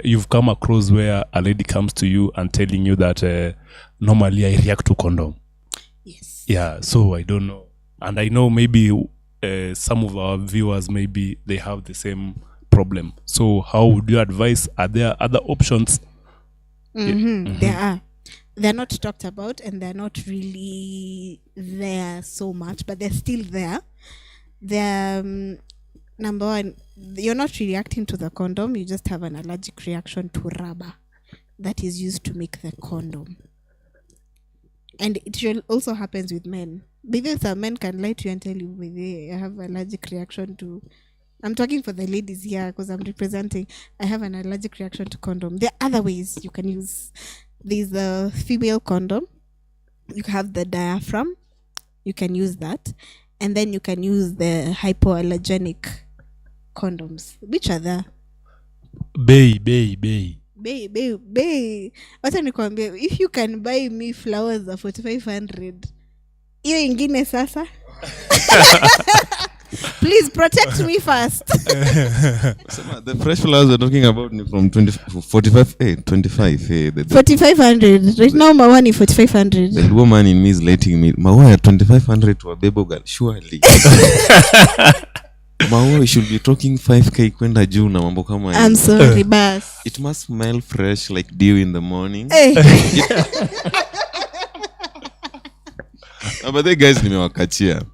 you've come across where a lady comes to you and telling you that normally I react to condom. Yes. Yeah, so I don't know. And I know maybe some of our viewers, maybe they have the same problem. So how would you advise? Are there other options? There are. They're not talked about and they're not really there so much, but they're still there. They're, number one, you're not reacting to the condom, you just have an allergic reaction to rubber that is used to make the condom. And it also happens with men. Because some men can lie to you and tell you they have allergic reaction to, I'm talking for the ladies here because I'm representing, I have an allergic reaction to condom. There are other ways you can use. There's a female condom You have the diaphragm. You can use that. And then you can use the hypoallergenic condoms. Which are there? Bay. Wacha nikwambie, if you can buy me flowers za 4500, hiyo ingine sasa. Please protect me first. The fresh flowers we're talking about from 25. 4500. Right now my one is 4500. The woman in me is letting me. Maua 2500 to a baby girl, surely. Maua should be talking 5k kwenda juu na mambo kama I'm sorry, boss. It must smell fresh like dew in the morning. Hey. But the guys nimewakachia.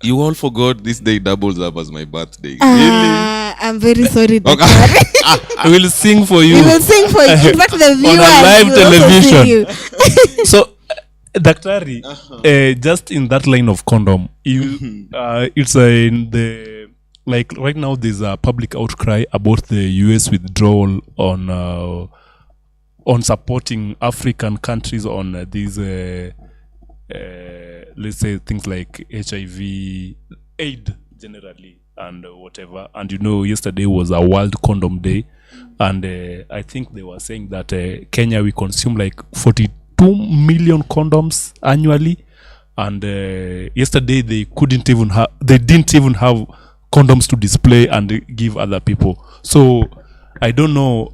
You all forgot this day doubles up as my birthday. Really? I'm very sorry. I will sing for you. We will sing for you. In fact, the viewers on a live will also television. see you. So, Daktari, just in that line of condom, you, it's in the, like right now there's a public outcry about the US withdrawal on supporting African countries on these let's say things like HIV, AIDS generally, and whatever. And yesterday was a World Condom Day, and I think they were saying that Kenya, we consume like 42 million condoms annually, and yesterday they didn't even have condoms to display and give other people. So I don't know.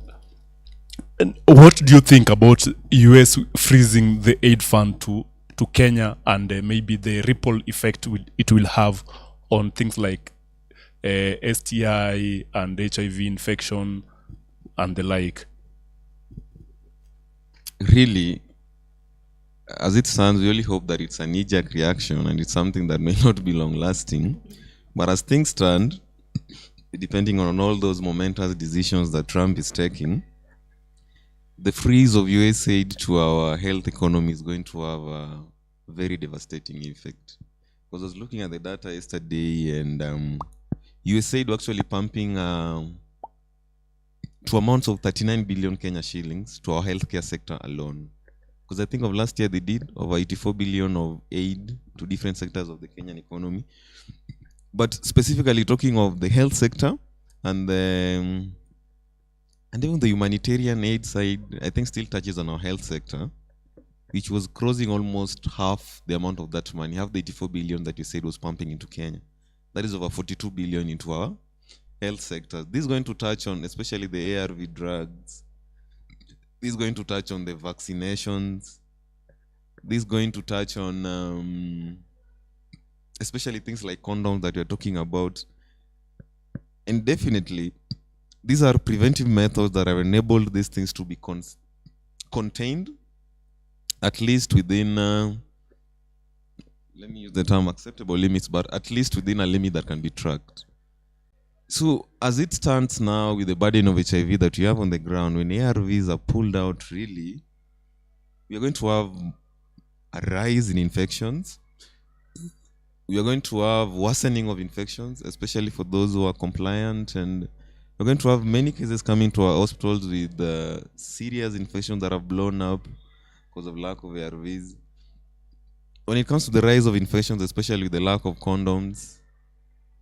What do you think about US freezing the aid fund to Kenya, and maybe the ripple effect it will have on things like STI and HIV infection and the like? Really, as it stands, we only hope that it's a knee-jerk reaction and it's something that may not be long-lasting. But as things stand, depending on all those momentous decisions that Trump is taking, the freeze of US aid to our health economy is going to have a very devastating effect. Because I was looking at the data yesterday, and US aid was actually pumping to amounts of 39 billion Kenya shillings to our healthcare sector alone. Because I think of last year they did over 84 billion of aid to different sectors of the Kenyan economy. But specifically talking of the health sector and even the humanitarian aid side, I think still touches on our health sector, which was crossing almost half the amount of that money, half the 84 billion that you said was pumping into Kenya. That is over 42 billion into our health sector. This is going to touch on especially the ARV drugs. This is going to touch on the vaccinations. This is going to touch on especially things like condoms that you're talking about. And definitely, these are preventive methods that have enabled these things to be contained, at least within, let me use the term acceptable limits, but at least within a limit that can be tracked. So as it stands now with the burden of HIV that you have on the ground, when ARVs are pulled out, really, we are going to have a rise in infections. We are going to have worsening of infections, especially for those who are compliant, and we're going to have many cases coming to our hospitals with serious infections that have blown up because of lack of ARVs. When it comes to the rise of infections, especially with the lack of condoms,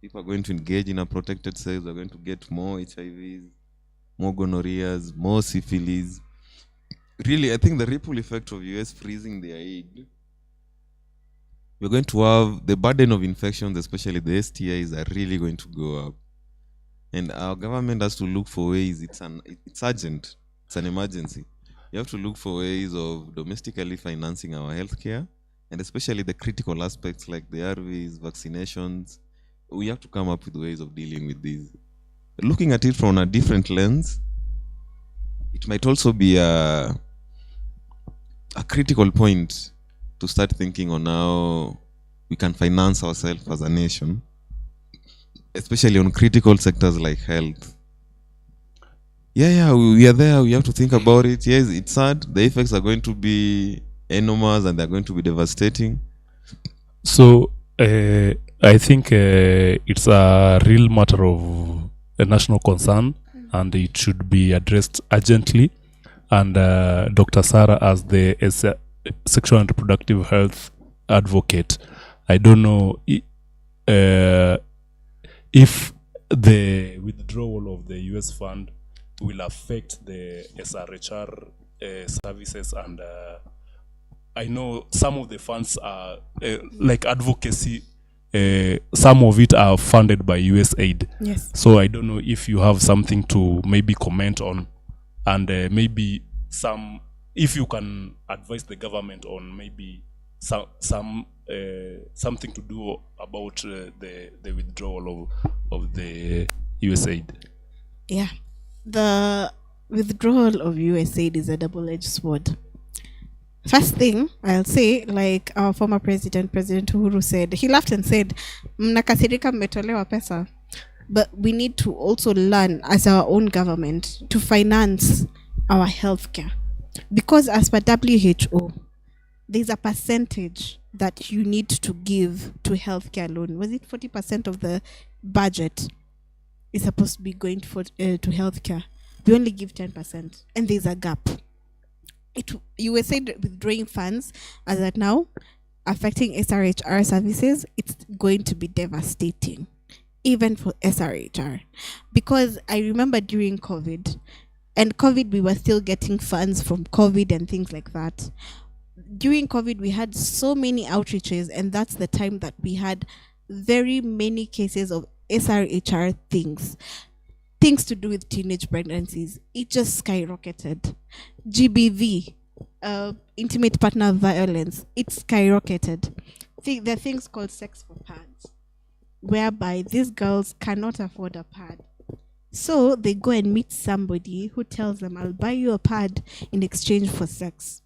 people are going to engage in unprotected sex. We're going to get more HIVs, more gonorrheas, more syphilis. Really, I think the ripple effect of US freezing their aid, we're going to have the burden of infections, especially the STIs, are really going to go up. And our government has to look for ways. It's urgent. It's an emergency. You have to look for ways of domestically financing our healthcare, and especially the critical aspects like the ARVs, vaccinations. We have to come up with ways of dealing with these. Looking at it from a different lens, it might also be a critical point to start thinking on how we can finance ourselves as a nation, especially on critical sectors like health. We are there. We have to think about it. Yes, it's sad. The effects are going to be enormous and they're going to be devastating. So I think it's a real matter of a national concern, and it should be addressed urgently. And Dr. Sarah, as the sexual and reproductive health advocate. I don't know if the withdrawal of the US fund will affect the SRHR services, and I know some of the funds are like advocacy. Some of it are funded by USAID. Yes. So I don't know if you have something to maybe comment on, and maybe if you can advise the government on maybe something to do about the withdrawal of the USAID. Yeah. The withdrawal of USAID is a double-edged sword. First thing I'll say, like our former President Uhuru said, he laughed and said, mnakasirika mmetolewa pesa. But we need to also learn as our own government to finance our healthcare. Because as per WHO, there's a percentage that you need to give to healthcare alone. Was it 40% of the budget is supposed to be going to healthcare? We only give 10%, and there's a gap. USAID withdrawing funds as at now, affecting SRHR services, it's going to be devastating, even for SRHR. Because I remember during COVID, we were still getting funds from COVID and things like that. During COVID, we had so many outreaches, and that's the time that we had very many cases of SRHR things to do with teenage pregnancies. It just skyrocketed. GBV, intimate partner violence, it skyrocketed. There are things called sex for pads, whereby these girls cannot afford a pad. So they go and meet somebody who tells them, I'll buy you a pad in exchange for sex.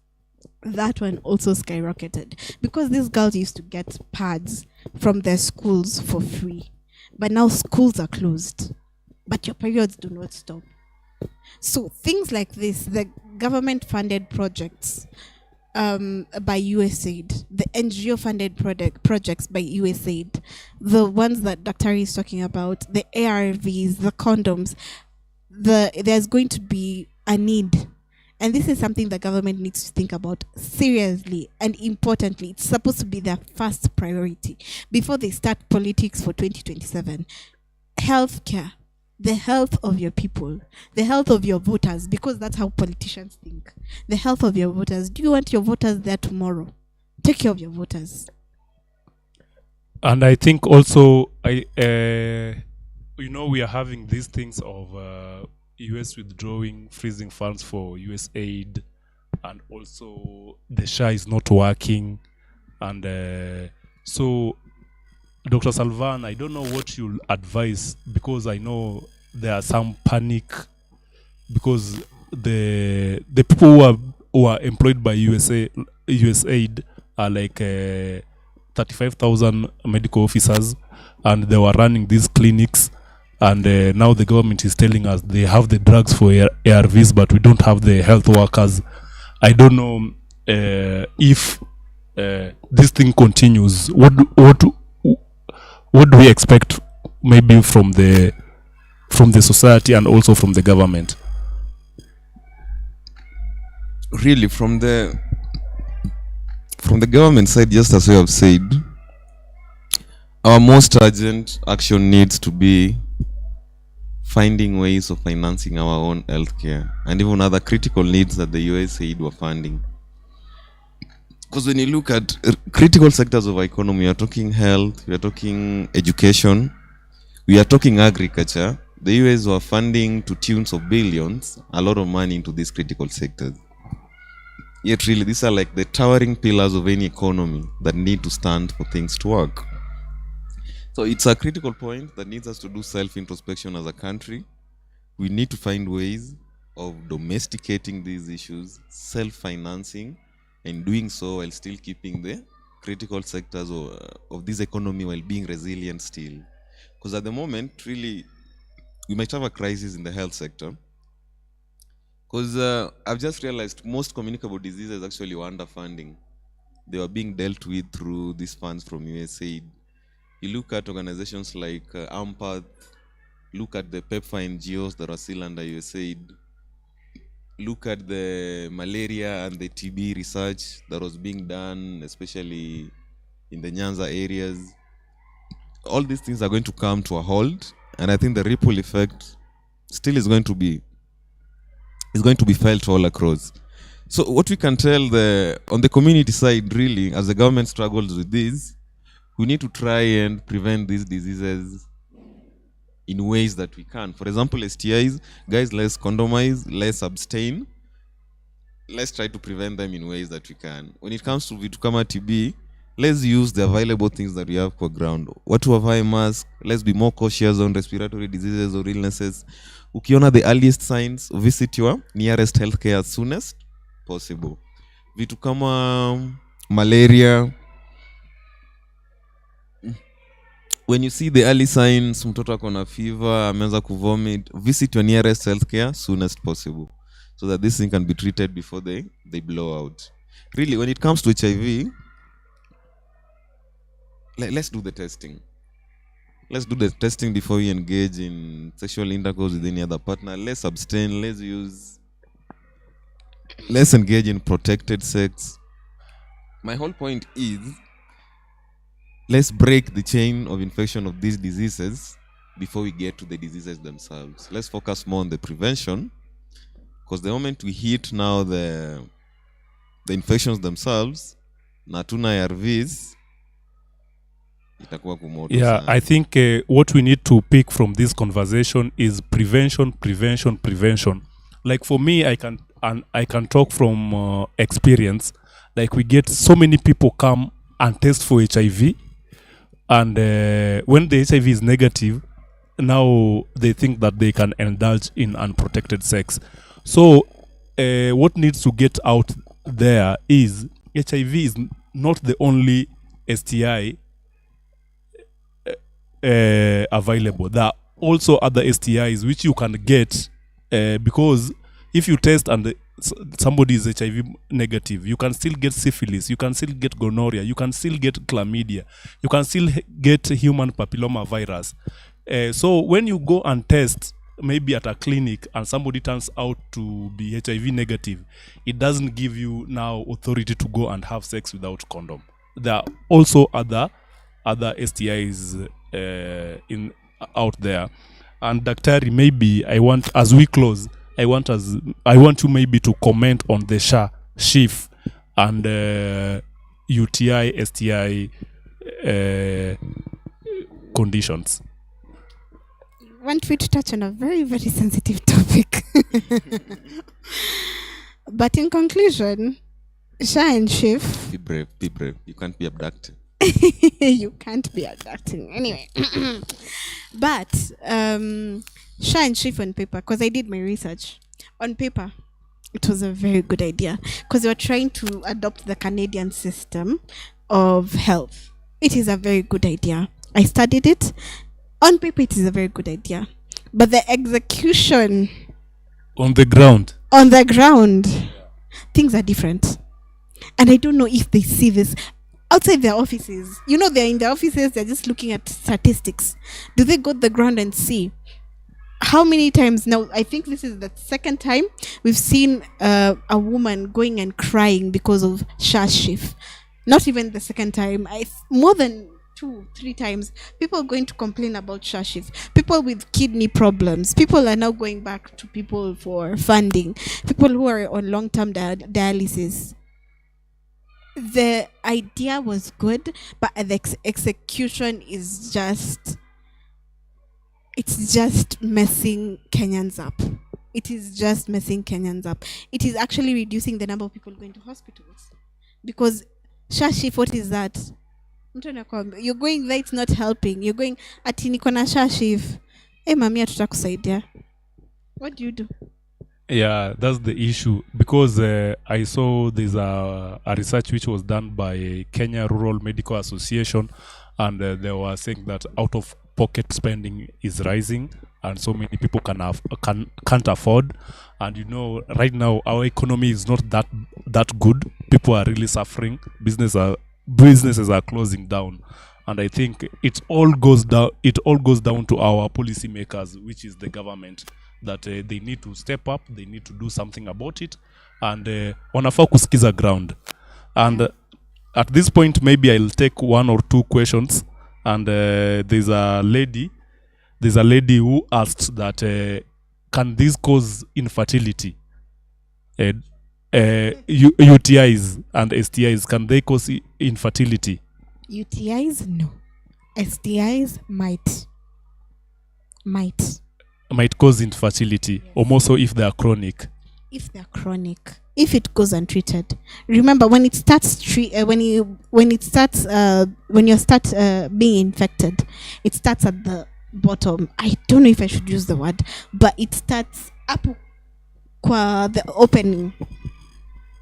That one also skyrocketed because these girls used to get pads from their schools for free. But now schools are closed, but your periods do not stop. So things like this, the government-funded projects by USAID, the NGO-funded projects by USAID, the ones that Dr. is talking about, the ARVs, the condoms, there's going to be a need. And this is something the government needs to think about seriously and importantly. It's supposed to be their first priority before they start politics for 2027. Healthcare, the health of your people, the health of your voters, because that's how politicians think. The health of your voters. Do you want your voters there tomorrow? Take care of your voters. And I think also, we are having these things of US withdrawing, freezing funds for USAID, and also the SHA is not working. And so, Dr. Salvan, I don't know what you'll advise, because I know there are some panic, because the people who are employed by USAID are like 35,000 medical officers, and they were running these clinics. And now the government is telling us they have the drugs for ARVs, but we don't have the health workers. I don't know if this thing continues. What do we expect, maybe from the society and also from the government? Really, from the government side, just as we have said, our most urgent action needs to be finding ways of financing our own healthcare and even other critical needs that the USAID were funding. Because when you look at critical sectors of our economy, we are talking health, we are talking education, we are talking agriculture. The US were funding to tunes of billions, a lot of money into these critical sectors. Yet really, these are like the towering pillars of any economy that need to stand for things to work. So it's a critical point that needs us to do self-introspection as a country. We need to find ways of domesticating these issues, self-financing, and doing so while still keeping the critical sectors of this economy while being resilient still. Because at the moment, really, we might have a crisis in the health sector. Because I've just realized most communicable diseases actually were underfunding. They were being dealt with through these funds from USAID. You look at organizations like AMPATH, look at the PEPFAR NGOs that are still under USAID. look at the malaria and the TB research that was being done, especially in the Nyanza areas, all these things are going to come to a halt, and I think the ripple effect still is going to be felt all across. So what we can tell on the community side, really, as the government struggles with this, we need to try and prevent these diseases in ways that we can. For example, STIs, guys, let's condomize, let's abstain. Let's try to prevent them in ways that we can. When it comes to vitu kama TB, let's use the available things that we have for ground. Watu wavae mask, let's be more cautious on respiratory diseases or illnesses. Ukiona the earliest signs, visit your nearest healthcare as soonest possible. Vitu kama malaria, when you see the early signs, mtoto akona fever, ameanza kuvomit, visit your nearest healthcare soonest possible, so that this thing can be treated before they blow out. Really, when it comes to HIV, let's do the testing. Let's do the testing before we engage in sexual intercourse with any other partner. Let's abstain. Let's engage in protected sex. My whole point is, let's break the chain of infection of these diseases before we get to the diseases themselves. Let's focus more on the prevention, because the moment we hit now the infections themselves, na tuna ARVs, itakuwa kumoto Yeah, sana. I think what we need to pick from this conversation is prevention. Like for me, I can talk from experience. Like we get so many people come and test for HIV, and when the HIV is negative, now they think that they can indulge in unprotected sex. So what needs to get out there is HIV is not the only STI available. There are also other STIs which you can get because if you test and somebody is HIV negative, you can still get syphilis, you can still get gonorrhea, you can still get chlamydia, you can still get human papilloma virus. So when you go and test maybe at a clinic and somebody turns out to be HIV negative, it doesn't give you now authority to go and have sex without condom. There are also other STIs out there. And Daktari, maybe I want, as we close, I want you maybe to comment on the SHIF and UTI, STI conditions. I want me to touch on a very, very sensitive topic. But in conclusion, SHA and SHIF. Be brave. You can't be abducted. You can't be abducting. Anyway. But SHA and SHIF on paper, because I did my research. On paper, it was a very good idea. Because they were trying to adopt the Canadian system of health. It is a very good idea. I studied it. On paper, it is a very good idea. But the execution... On the ground, things are different. And I don't know if they see this outside their offices. You know, they're in their offices, they're just looking at statistics. Do they go to the ground and see how many times now? I think this is the second time we've seen a woman going and crying because of SHIF. Not even the second time. More than 2-3 times, people are going to complain about SHIF. People with kidney problems. People are now going back to people for funding. People who are on long-term dialysis. The idea was good, but the execution is just messing Kenyans up. It is just messing Kenyans up. It is actually reducing the number of people going to hospitals. Because SHIF, what is that? You're going there, it's not helping. You're going, ati niko na SHIF. Mamia tutakusaidia. What do you do? Yeah, that's the issue. Because I saw there's a research which was done by Kenya Rural Medical Association, and they were saying that out-of-pocket spending is rising, and so many people can't afford. And you know, right now our economy is not that good. People are really suffering. Businesses are closing down, and I think it all goes down to our policymakers, which is the government. that they need to step up, they need to do something about it, and wanafaa kusikiza ground. And at this point, maybe I'll take one or two questions. And there's a lady who asked that can this cause infertility? UTIs and STIs, can they cause infertility? UTIs, no. STIs might Cause infertility, or more so if they are chronic. If they're chronic, if it goes untreated. Remember, when it starts when you start being infected, it starts at the bottom. I don't know if I should use the word, but it starts up kwa the opening,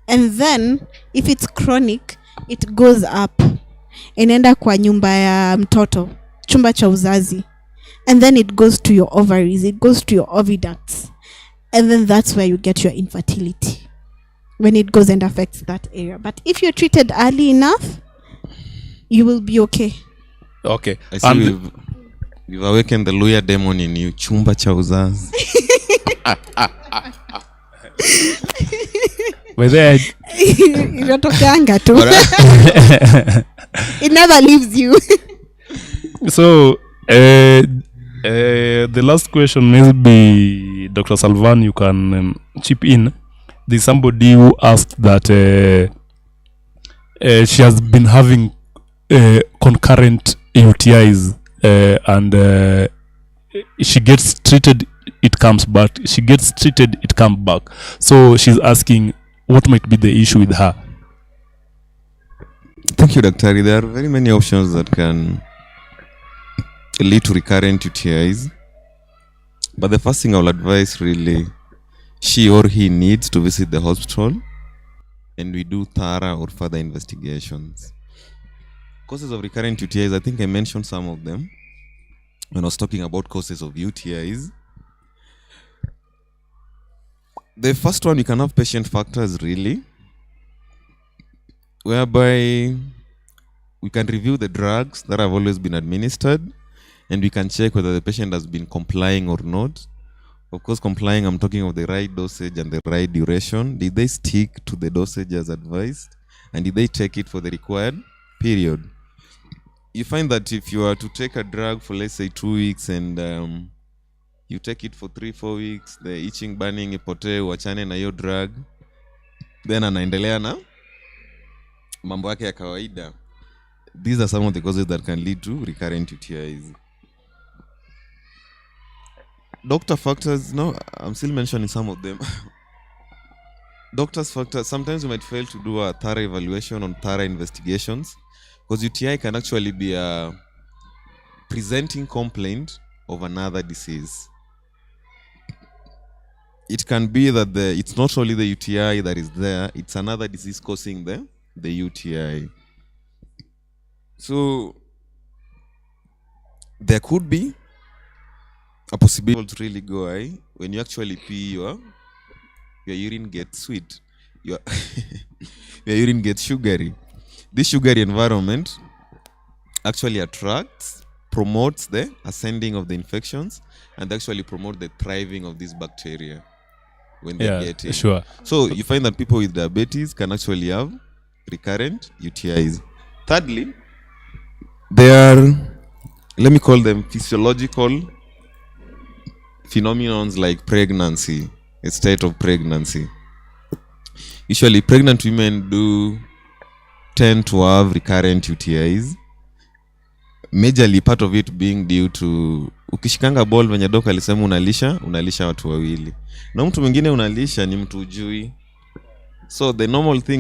and then if it's chronic, it goes up, inaenda kwa nyumba ya mtoto, chumba cha uzazi, and then it goes to your ovaries, it goes to your oviducts, and then that's where you get your infertility, when it goes and affects that area. But if you're treated early enough, you will be okay. Okay. I see we've awakened the lawyer demon in you. Chumba cha uzazi. Whether Inatokanga tu. It never leaves you. So the last question may be, Dr. Salvan, you can chip in. There's somebody who asked that she has been having concurrent UTIs, and she gets treated, it comes back. She gets treated, it comes back. So she's asking, what might be the issue with her? Thank you, Dr. There are very many options that can lead to recurrent UTIs. But the first thing I will advise, really, she or he needs to visit the hospital and we do thorough or further investigations. Causes of recurrent UTIs, I think I mentioned some of them when I was talking about causes of UTIs. The first one, you can have patient factors, really, whereby we can review the drugs that have always been administered and we can check whether the patient has been complying or not. Of course, complying, I'm talking of the right dosage and the right duration. Did they stick to the dosage as advised? And did they take it for the required period? You find that if you are to take a drug for, let's say, 2 weeks and you take it for 3-4 weeks, the itching, burning, ipotee, uachane na hiyo drug, then anaendelea na mambo yake ya kawaida. These are some of the causes that can lead to recurrent UTIs. Doctor factors, no, I'm still mentioning some of them. Doctor's factors, sometimes you might fail to do a thorough evaluation on thorough investigations, because UTI can actually be a presenting complaint of another disease. It can be that it's not only the UTI that is there, it's another disease causing the UTI. So there could be a possibility to really go high when you actually pee, your urine gets sweet, your urine gets sugary. This sugary environment actually attracts, promotes the ascending of the infections, and actually promote the thriving of these bacteria when they get in. Sure. So you find that people with diabetes can actually have recurrent UTIs. Thirdly, there are, let me call them physiological phenomenons like pregnancy, a state of pregnancy. Usually pregnant women do tend to have recurrent UTIs. Majorly part of it being due to ukishikanga ball venye doka alisema unalisha watu wawili. Na mtu mwingine unalisha ni mtu ujui. So the normal thing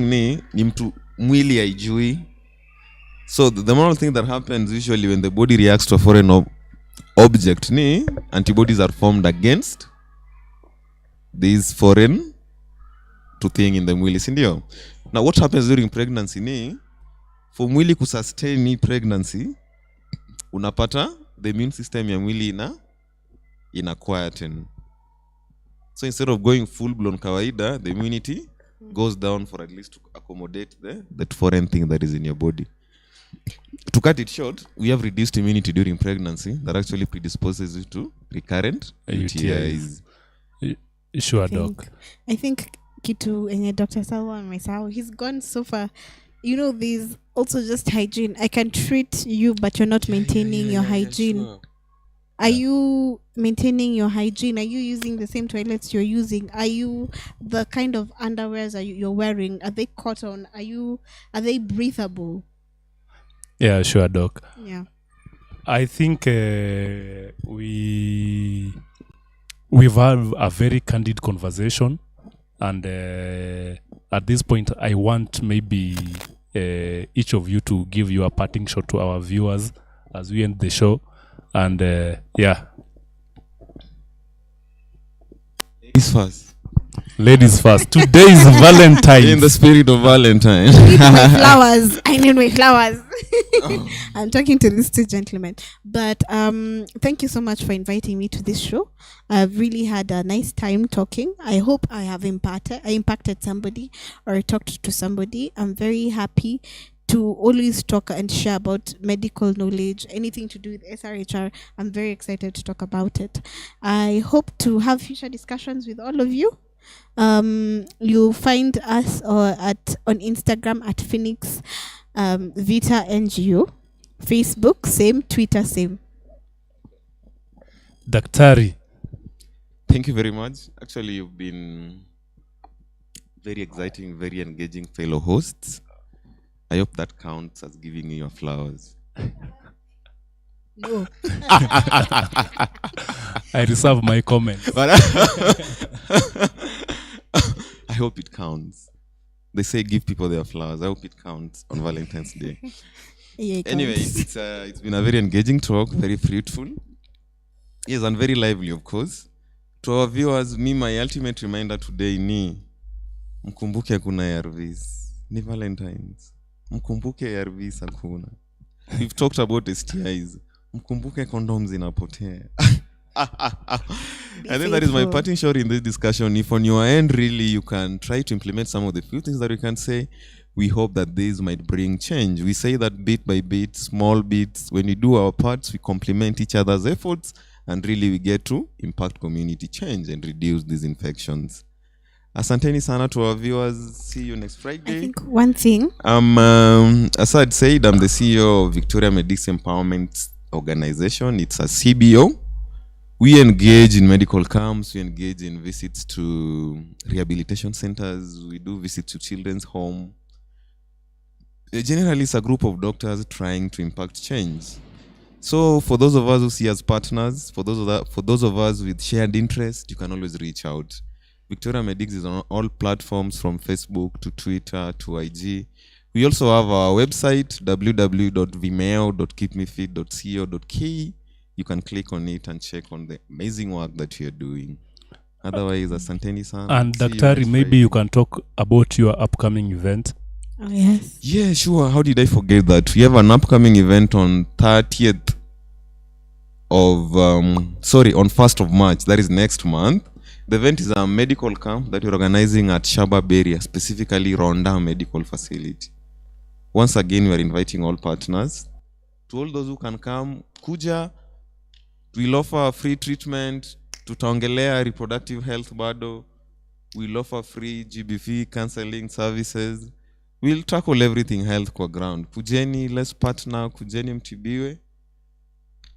ni mtu mwili haijui. So the normal thing that happens usually when the body reacts to a foreign object ni antibodies are formed against this foreign to thing in the mwili, si ndio? Now what happens during pregnancy ni for mwili kusustain pregnancy unapata the immune system ya mwili ina quieten. So instead of going full blown kawaida, the immunity goes down for at least to accommodate that foreign thing that is in your body. To cut it short, we have reduced immunity during pregnancy that actually predisposes you to recurrent UTIs. Sure, Doc. I think kitu enye Dr. Salwa amesahau, he's gone so far. You know, there's also just hygiene. I can treat you, but you're not maintaining your hygiene. Sure. Are you maintaining your hygiene? Are you using the same toilets you're using? Are you the kind of underwears you're wearing? Are they cotton? Are they breathable? Yeah, sure, Doc. Yeah. I think we've had a very candid conversation, and at this point, I want maybe each of you to give you a parting shot to our viewers as we end the show. And ladies first. Today is Valentine's. In the spirit of Valentine. I need my flowers. I'm talking to these two gentlemen. But thank you so much for inviting me to this show. I've really had a nice time talking. I hope I have impacted somebody or talked to somebody. I'm very happy to always talk and share about medical knowledge, anything to do with SRHR. I'm very excited to talk about it. I hope to have future discussions with all of you. You'll find us on Instagram at Phoenix Vita NGO, Facebook same, Twitter same. Daktari. Thank you very much. Actually, you've been very exciting, very engaging fellow hosts. I hope that counts as giving you your flowers. No. I reserve my comments. But I hope it counts. They say give people their flowers. I hope it counts on Valentine's Day. Yeah, Anyway, it's been a very engaging talk, very fruitful. Yes, and very lively, of course. To our viewers, my ultimate reminder today ni mkumbuke kuna ARVs. Ni Valentine's. Mkumbuke ARVs hakuna. We've talked about STIs. Mkumbuke condoms inapotea. I think that is my parting shot in this discussion. If on your end, really, you can try to implement some of the few things that we can say, we hope that these might bring change. We say that bit by bit, small bits. When we do our parts, we complement each other's efforts, and really we get to impact community change and reduce these infections. Asanteni sana to our viewers. See you next Friday. I think one thing. As I'd said, I'm the CEO of Victoria Medics Empowerment Organization. It's a CBO. We engage in medical camps. We engage in visits to rehabilitation centers. We do visits to children's home. Generally, it's a group of doctors trying to impact change. So for those of us who see as partners, for those of us with shared interest, you can always reach out. Victoria Medics is on all platforms from Facebook to Twitter to IG. We also have our website, www.vimeo.keepmefit.co.ke. You can click on it and check on the amazing work that you're doing. Otherwise, asanteni sana. And Daktari, maybe you can talk about your upcoming event. Oh, yes. Yeah, sure. How did I forget that? We have an upcoming event on 30th of, on 1st of March. That is next month. The event is a medical camp that we're organizing at Shabab area, specifically Ronda Medical Facility. Once again, we are inviting all partners. To all those who can come, kuja, we'll offer free treatment, tutaongelea reproductive health bado, we'll offer free GBV counseling services. We'll tackle everything health kwa ground. Kujeni, let's partner, kujeni mtibiwe.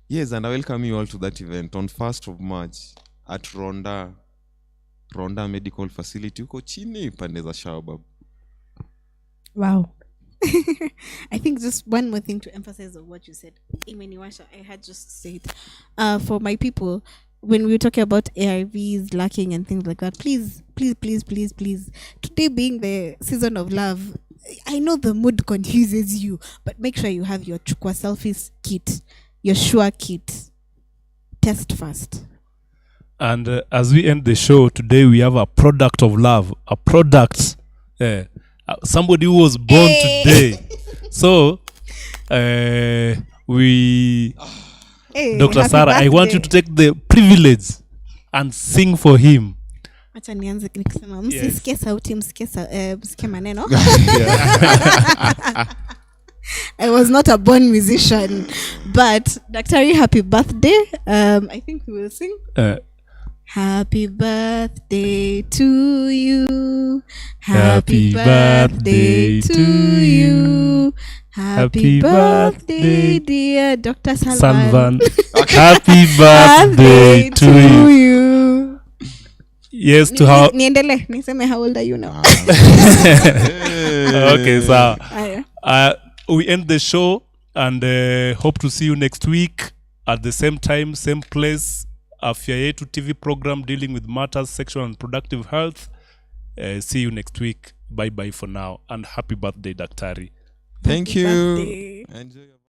Yes, and I welcome you all to that event on 1st of March at Ronda Medical Facility. Uko chini pande za Shabab. Wow. I think just one more thing to emphasize on what you said. Imeniwasha, I had just said, for my people, when we were talking about ARVs lacking and things like that, please, today being the season of love, I know the mood confuses you, but make sure you have your Chukwa Selfies kit, your Sure kit. Test first. And as we end the show today, we have a product of love, a product, somebody who was born today. So, Dr. Sarah, I want you to take the privilege and sing for him. Acha nianze nikisema msisikie sauti, msikie maneno. I was not a born musician, but Daktari, happy birthday. I think we will sing. Happy birthday to you. Happy birthday to you. Happy birthday, dear Dr. Salvan. Salvan. Happy birthday to you. you. Yes, to how. Niendele, niseme how old are you now? Okay, so Aya. we end the show and hope to see you next week at the same time, same place. Afya Yetu TV program dealing with matters sexual and reproductive health. See you next week. Bye bye for now and happy birthday, Daktari. Thank Happy you. birthday. Enjoy your